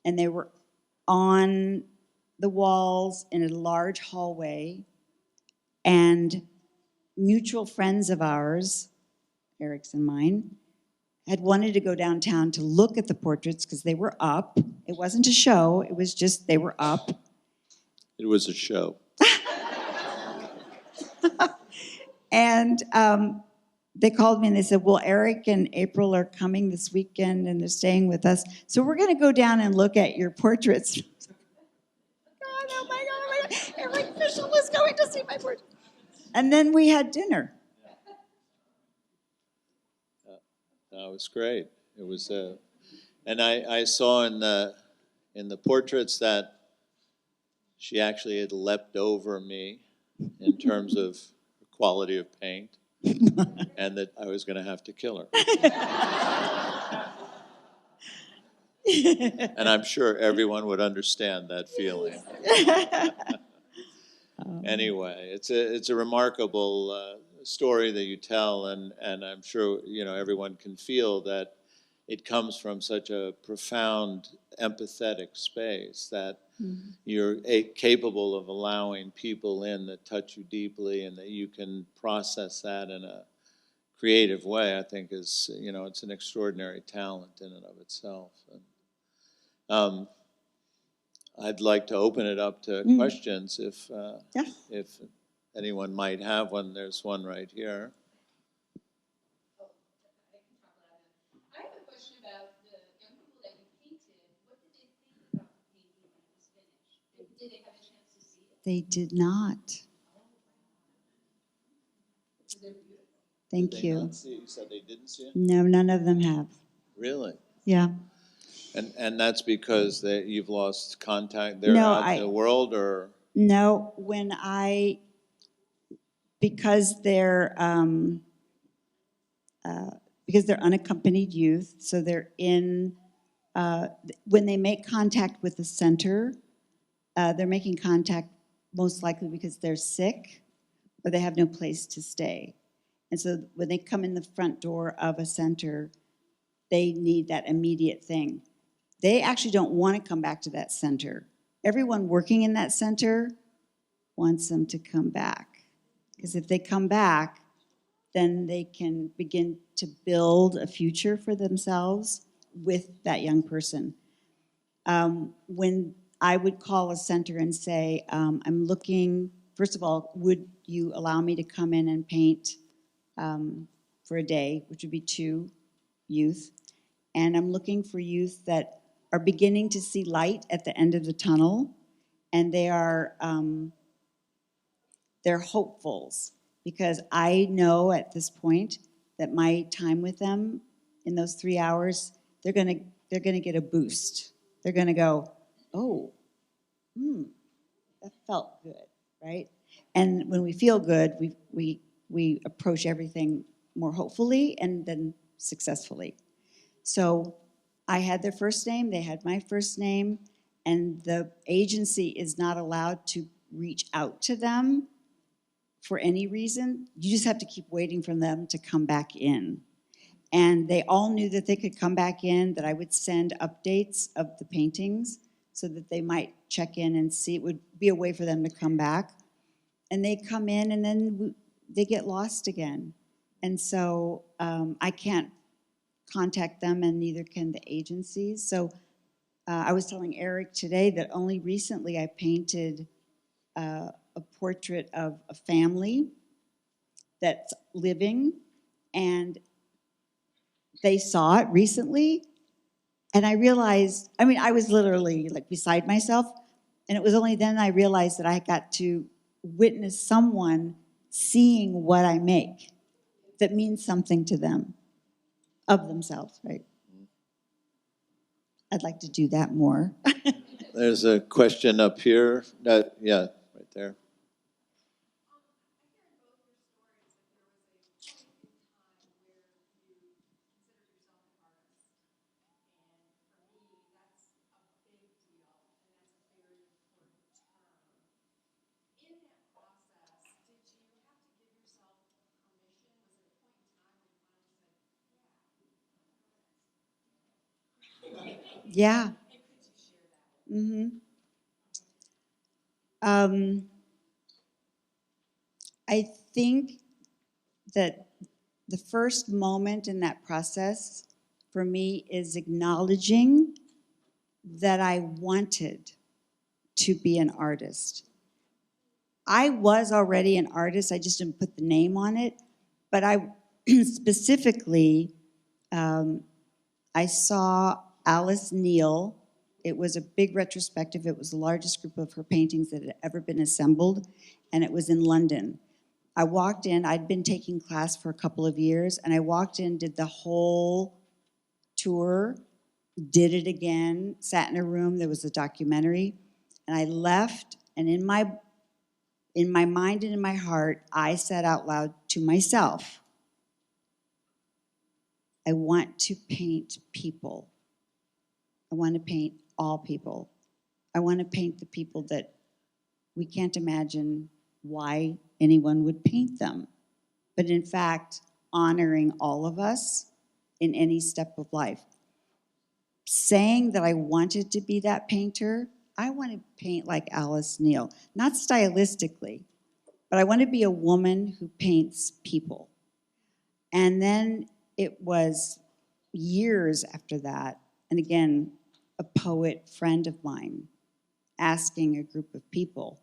And they were on the walls in a large hallway. And mutual friends of ours, Eric's and mine, had wanted to go downtown to look at the portraits because they were up. It wasn't a show, it was just they were up. It was a show. And they called me and they said, well, Eric and April are coming this weekend and they're staying with us. So we're going to go down and look at your portraits. Oh my God. Eric Fischl was going to see my portrait. And then we had dinner. That was great. It was, and I saw in the portraits that she actually had leapt over me in terms of quality of paint, and that I was going to have to kill her. And I'm sure everyone would understand that feeling. Anyway, it's a remarkable story that you tell, and I'm sure everyone can feel that it comes from such a profound, empathetic space that you're capable of allowing people in that touch you deeply, and that you can process that in a creative way. I think is it's an extraordinary talent in and of itself. And, I'd like to open it up to questions if anyone might have one. There's one right here. I have a question about the young people that you painted. What did they think about the painting when it was finished? Did they have a chance to see it? They did not. Thank Did they you. not see it? You said they didn't see it? No, none of them have. Really? Yeah. And that's because you've lost contact. They're No, out in the world, or No, because they're unaccompanied youth, so they're in, when they make contact with the center, they're making contact most likely because they're sick or they have no place to stay. And so when they come in the front door of a center, they need that immediate thing. They actually don't want to come back to that center. Everyone working in that center wants them to come back. Because if they come back, then they can begin to build a future for themselves with that young person. When I would call a center and say, I'm looking, first of all, would you allow me to come in and paint for a day, which would be 2 youth. And I'm looking for youth that are beginning to see light at the end of the tunnel, and they're hopefuls, because I know at this point that my time with them in those 3 hours, they're gonna get a boost. They're gonna go, oh, that felt good, right? And when we feel good, we approach everything more hopefully and then successfully. So I had their first name, they had my first name, and the agency is not allowed to reach out to them for any reason. You just have to keep waiting for them to come back in. And they all knew that they could come back in, that I would send updates of the paintings so that they might check in and see. It would be a way for them to come back. And they come in and then they get lost again. And so I can't contact them, and neither can the agencies. So I was telling Eric today that only recently I painted a portrait of a family that's living, and they saw it recently, and I realized, I mean, I was literally like beside myself, and it was only then I realized that I got to witness someone seeing what I make that means something to them, of themselves, right? I'd like to do that more. There's a question up here. Yeah, right there. Yeah. Mm-hmm. I think that the first moment in that process for me is acknowledging that I wanted to be an artist. I was already an artist, I just didn't put the name on it, but I specifically, I saw Alice Neal. It was a big retrospective. It was the largest group of her paintings that had ever been assembled, and it was in London. I walked in, I'd been taking class for a couple of years, and I walked in, did the whole tour, did it again, sat in a room, there was a documentary, and I left, and in my mind and in my heart, I said out loud to myself, I want to paint people. I want to paint all people. I want to paint the people that we can't imagine why anyone would paint them. But in fact, honoring all of us in any step of life. Saying that I wanted to be that painter, I want to paint like Alice Neal. Not stylistically, but I want to be a woman who paints people. And then it was years after that, and again, a poet friend of mine asking a group of people,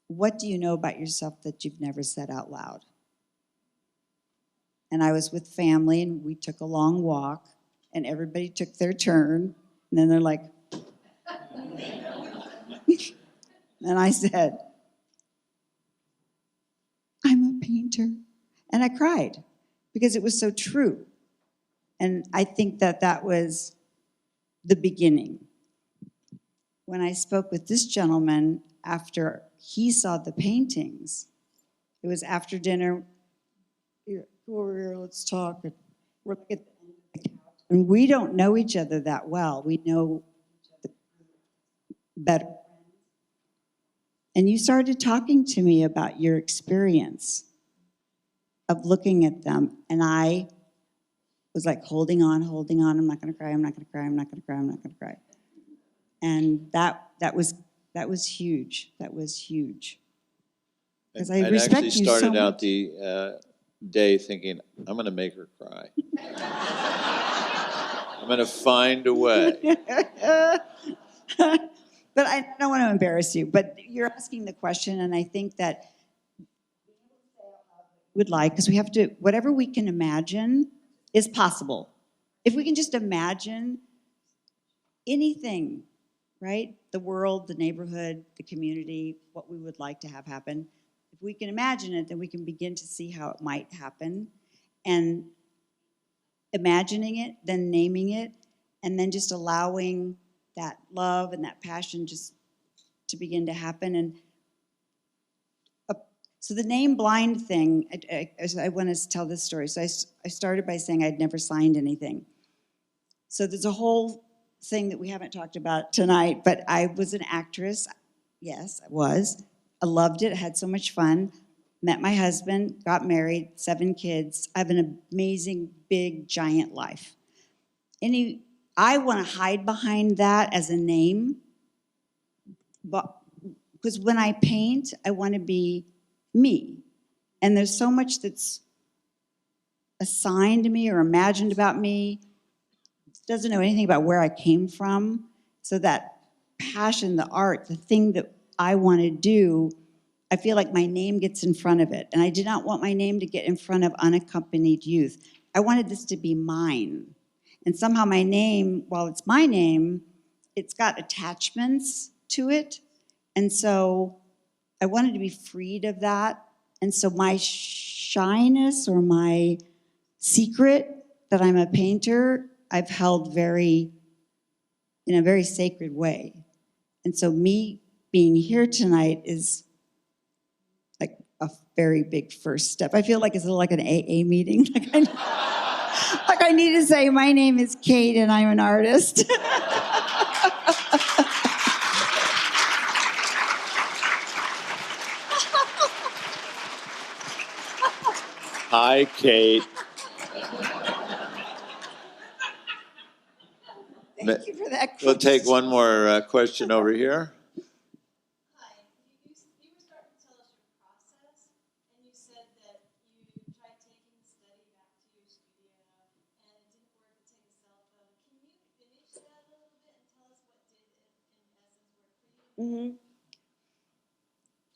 what do you know about yourself that you've never said out loud? And I was with family, and we took a long walk, and everybody took their turn, and then they're like, and I said, I'm a painter. And I cried because it was so true. And I think that that was the beginning. When I spoke with this gentleman after he saw the paintings, it was after dinner. Here, go over here, let's talk. And we don't know each other that well. We know better. And you started talking to me about your experience of looking at them, and I was like holding on, I'm not gonna cry, I'm not gonna cry, I'm not gonna cry, I'm not gonna cry. And that was huge. That was huge. Because I respect you so much. I'd actually started out the day thinking, I'm gonna make her cry. I'm gonna find a way. But I don't want to embarrass you, but you're asking the question, and I think that would like, because we have to, whatever we can imagine is possible. If we can just imagine anything, right? The world, the neighborhood, the community, what we would like to have happen. If we can imagine it, then we can begin to see how it might happen. And imagining it, then naming it, and then just allowing that love and that passion just to begin to happen. And so the name Blind thing, I want to tell this story. So I started by saying I'd never signed anything. So there's a whole thing that we haven't talked about tonight, but I was an actress. Yes, I was. I loved it. I had so much fun. Met my husband, got married, 7 kids. I have an amazing, big, giant life. I want to hide behind that as a name, but because when I paint, I want to be me. And there's so much that's assigned to me or imagined about me. Doesn't know anything about where I came from. So that passion, the art, the thing that I want to do, I feel like my name gets in front of it. And I did not want my name to get in front of unaccompanied youth. I wanted this to be mine. And somehow my name, while it's my name, it's got attachments to it. And so I wanted to be freed of that. And so my shyness or my secret that I'm a painter, I've held in a very sacred way. And so me being here tonight is like a very big first step. I feel like it's like an AA meeting. Like I need to say, my name is Kate and I'm an artist. Hi, Kate. Thank you for that. We'll take one more question over here. Hi, you were starting to tell us your process, and you said that you tried taking the study back to your studio, and it didn't work to take a cell phone. Can you finish that a little bit and tell us what did, in essence, work for you?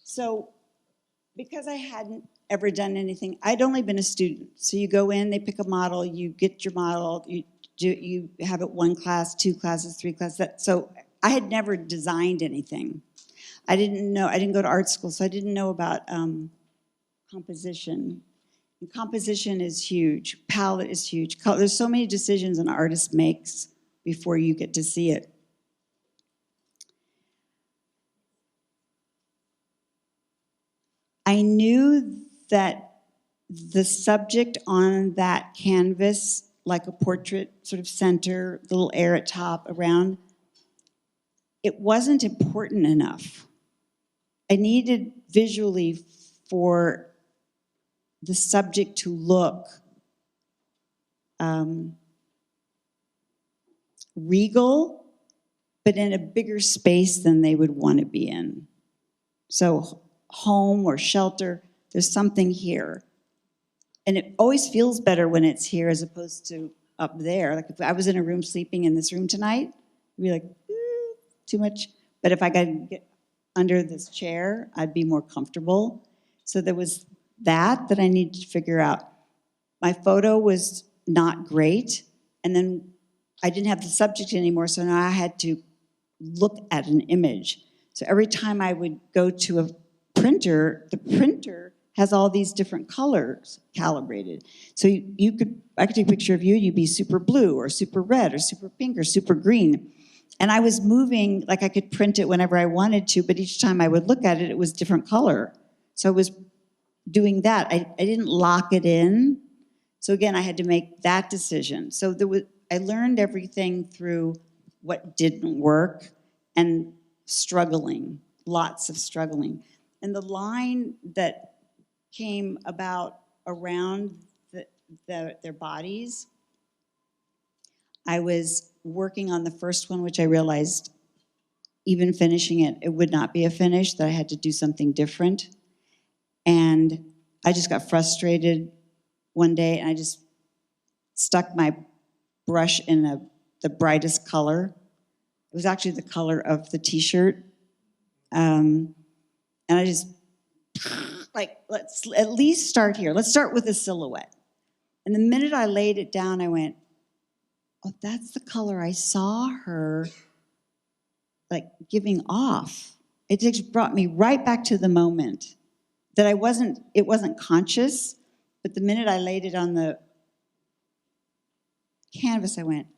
So, because I hadn't ever done anything, I'd only been a student. So you go in, they pick a model, you get your model, you have it 1 class, 2 classes, 3 classes. So I had never designed anything. I didn't go to art school, so I didn't know about composition. And composition is huge. Palette is huge. There's so many decisions an artist makes before you get to see it. I knew that the subject on that canvas, like a portrait sort of center, little air at top around, it wasn't important enough. I needed visually for the subject to look regal, but in a bigger space than they would want to be in. So home or shelter, there's something here. And it always feels better when it's here as opposed to up there. Like if I was in a room sleeping in this room tonight, I'd be like, too much. But if I could get under this chair, I'd be more comfortable. So there was that I needed to figure out. My photo was not great, and then I didn't have the subject anymore, so now I had to look at an image. So every time I would go to a printer, the printer has all these different colors calibrated. So I could take a picture of you, you'd be super blue or super red or super pink or super green. And I was moving, like I could print it whenever I wanted to, but each time I would look at it, it was different color. So I was doing that. I didn't lock it in. So again, I had to make that decision. So I learned everything through what didn't work and struggling, lots of struggling. And the line that came about around their bodies, I was working on the first one, which I realized even finishing it, it would not be a finish, that I had to do something different. And I just got frustrated one day, and I just stuck my brush in the brightest color. It was actually the color of the t-shirt. And I just, like, let's at least start here. Let's start with a silhouette. And the minute I laid it down, I went, oh, that's the color I saw her, like, giving off. It just brought me right back to the moment that it wasn't conscious, but the minute I laid it on the canvas, I went,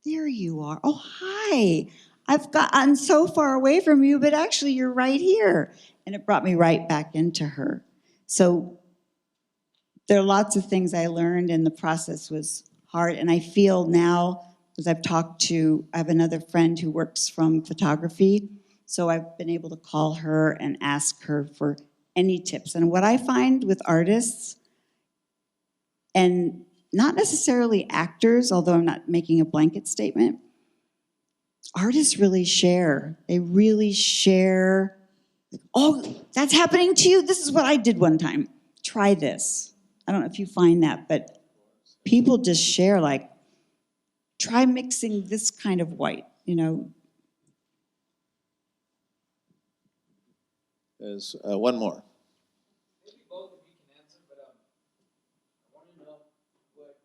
there you are. Oh, hi. I'm so far away from you, but actually you're right here. And it brought me right back into her. So there are lots of things I learned, and the process was hard. And I feel now, as I have another friend who works from photography, so I've been able to call her and ask her for any tips. And what I find with artists, and not necessarily actors, although I'm not making a blanket statement, artists really share. They really share, oh, that's happening to you? This is what I did one time. Try this. I don't know if you find that, but people just share, like, try mixing this kind of white, you know. There's one more. Maybe both of you can answer, but I want to know what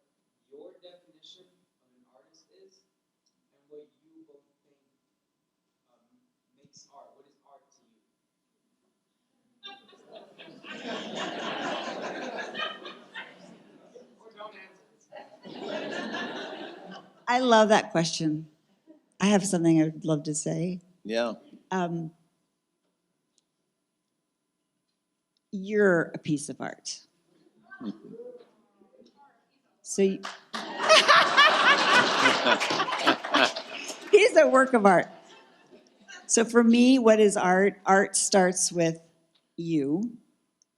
your definition of an artist is and what you both think makes art. What is art to you? Or don't answer. I love that question. I have something I would love to say. Yeah. You're a piece of art. So he's a work of art. So for me, what is art? Art starts with you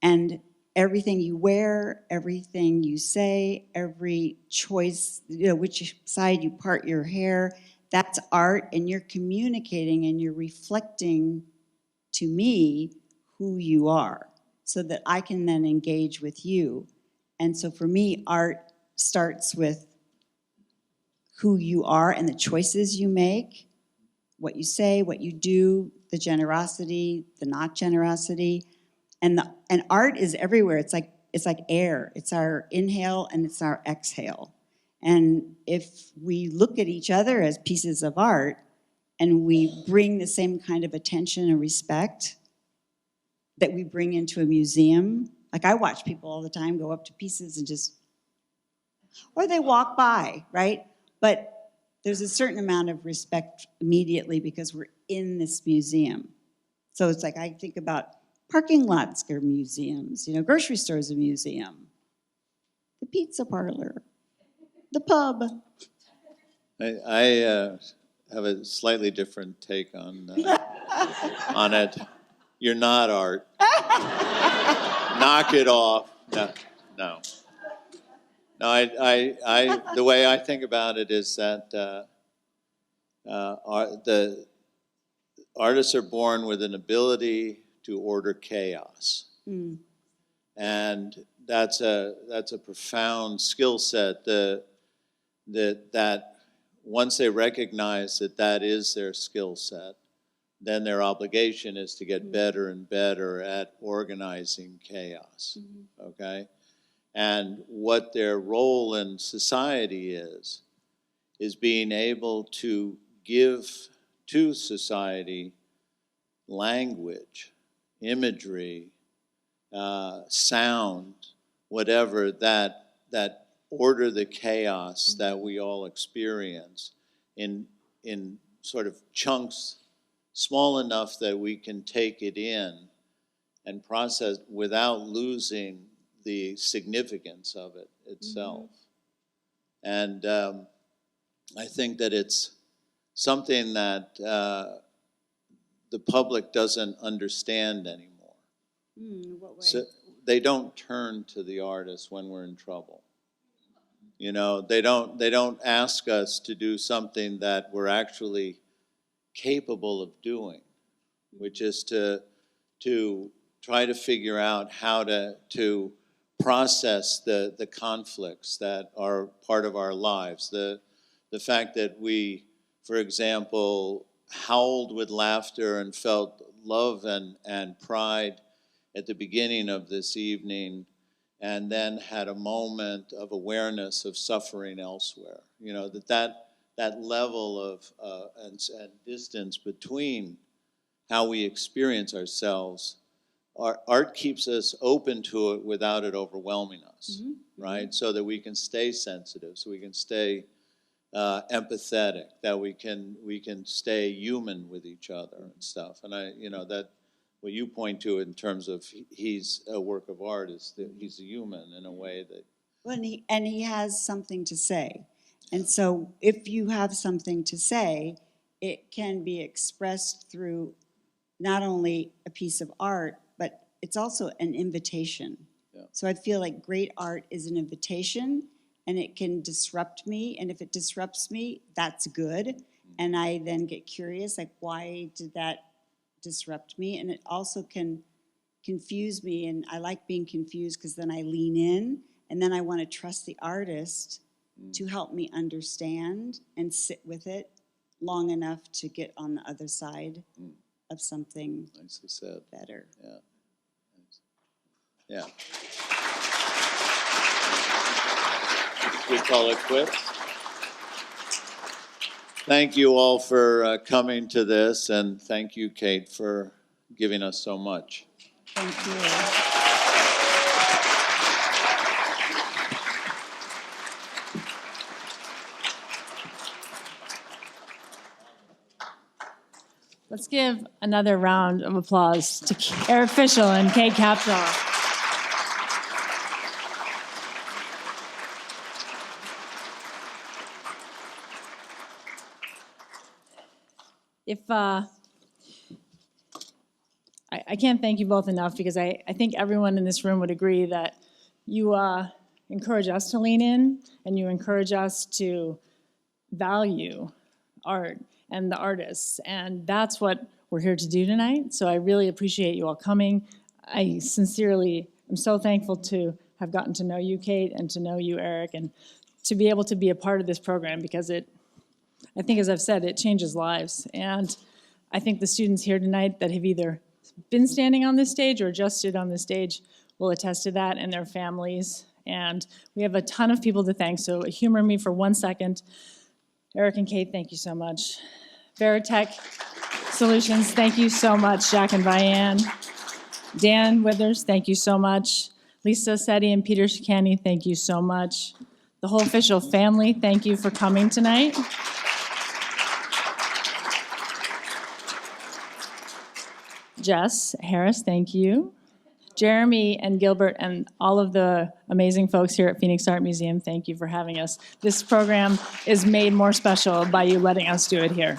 and everything you wear, everything you say, every choice, which side you part your hair, that's art, and you're communicating and you're reflecting to me who you are so that I can then engage with you. And so for me, art starts with who you are and the choices you make, what you say, what you do, the generosity, the not generosity. And art is everywhere. It's like air. It's our inhale and it's our exhale. And if we look at each other as pieces of art and we bring the same kind of attention and respect that we bring into a museum, like I watch people all the time go up to pieces and just, or they walk by, right? But there's a certain amount of respect immediately because we're in this museum. So it's like I think about parking lots are museums, grocery stores are a museum, the pizza parlor, the pub. I have a slightly different take on it. You're not art. Knock it off. No. I the way I think about it is that the artists are born with an ability to order chaos, and that's a profound skill set. That once they recognize that is their skill set, then their obligation is to get better and better at organizing chaos. Okay. And what their role in society is being able to give to society language, imagery, sound, whatever, that order the chaos that we all experience in sort of chunks small enough that we can take it in and process without losing the significance of it itself. And I think that it's something that the public doesn't understand anymore. In what way? So they don't turn to the artist when we're in trouble. They don't ask us to do something that we're actually capable of doing, which is to try to figure out how to process the conflicts that are part of our lives. The fact that we, for example, howled with laughter and felt love and pride at the beginning of this evening, and then had a moment of awareness of suffering elsewhere. That level of and distance between how we experience ourselves, art keeps us open to it without it overwhelming us, right? So that we can stay sensitive, so we can stay empathetic, that we can stay human with each other and stuff. And that what you point to in terms of he's a work of art is that he's a human in a way that. Well, and he has something to say. And so if you have something to say, it can be expressed through not only a piece of art, but it's also an invitation. Yeah. So I feel like great art is an invitation, and it can disrupt me. And if it disrupts me, that's good. And I then get curious, like, why did that disrupt me? And it also can confuse me. And I like being confused because then I lean in, and then I want to trust the artist to help me understand and sit with it long enough to get on the other side of something Nicely said. better. Yeah. Yeah. We call it quits. Thank you all for coming to this, and thank you, Kate, for giving us so much. Thank you. Let's give another round of applause to Eric Fischl and Kate Capshaw. If I can't thank you both enough, because I think everyone in this room would agree that you encourage us to lean in, and you encourage us to value art and the artists, and that's what we're here to do tonight. So I really appreciate you all coming. I sincerely am so thankful to have gotten to know you, Kate, and to know you, Eric, and to be able to be a part of this program, because I think, as I've said, it changes lives. And I think the students here tonight that have either been standing on this stage or just stood on this stage will attest to that, and their families. And we have a ton of people to thank, so humor me for 1 second. Eric and Kate, thank you so much. Veritech Solutions, thank you so much, Jack and Vianne. Dan Withers, thank you so much. Lisa Setti and Peter Shikani, thank you so much. The whole Fischl family, thank you for coming tonight. Jess Harris, thank you. Jeremy and Gilbert and all of the amazing folks here at Phoenix Art Museum, thank you for having us. This program is made more special by you letting us do it here.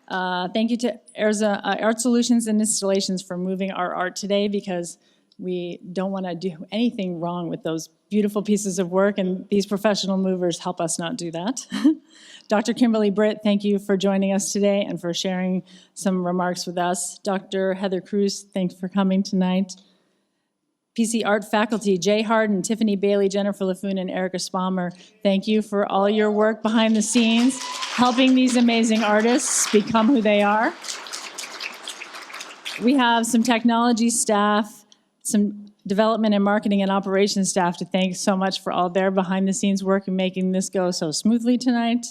Thank you to Art Solutions and Installations for moving our art today, because we don't want to do anything wrong with those beautiful pieces of work, and these professional movers help us not do that. Dr. Kimberly Britt, thank you for joining us today and for sharing some remarks with us. Dr. Heather Cruz, thanks for coming tonight. PC Art faculty, Jay Harden, Tiffany Bailey, Jennifer LaFoon, and Erica Spalmer, thank you for all your work behind the scenes, helping these amazing artists become who they are. We have some technology staff, some development and marketing and operations staff to thank so much for all their behind-the-scenes work in making this go so smoothly tonight.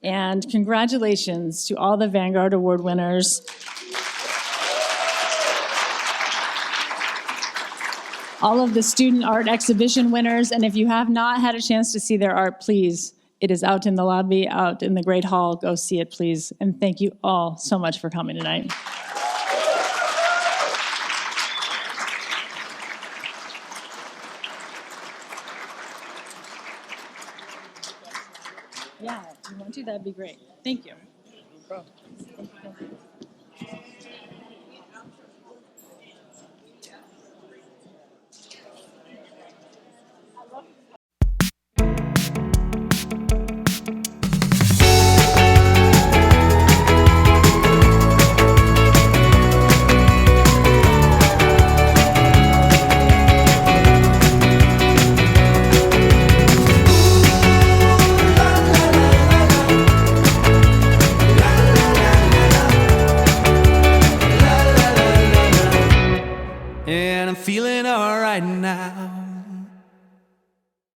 And congratulations to all the Vanguard Award winners. All of the student art exhibition winners, and if you have not had a chance to see their art, please, it is out in the lobby, out in the Great Hall. Go see it, please. And thank you all so much for coming tonight. Yeah, if you want to, that'd be great. Thank you. No problem. Thank you.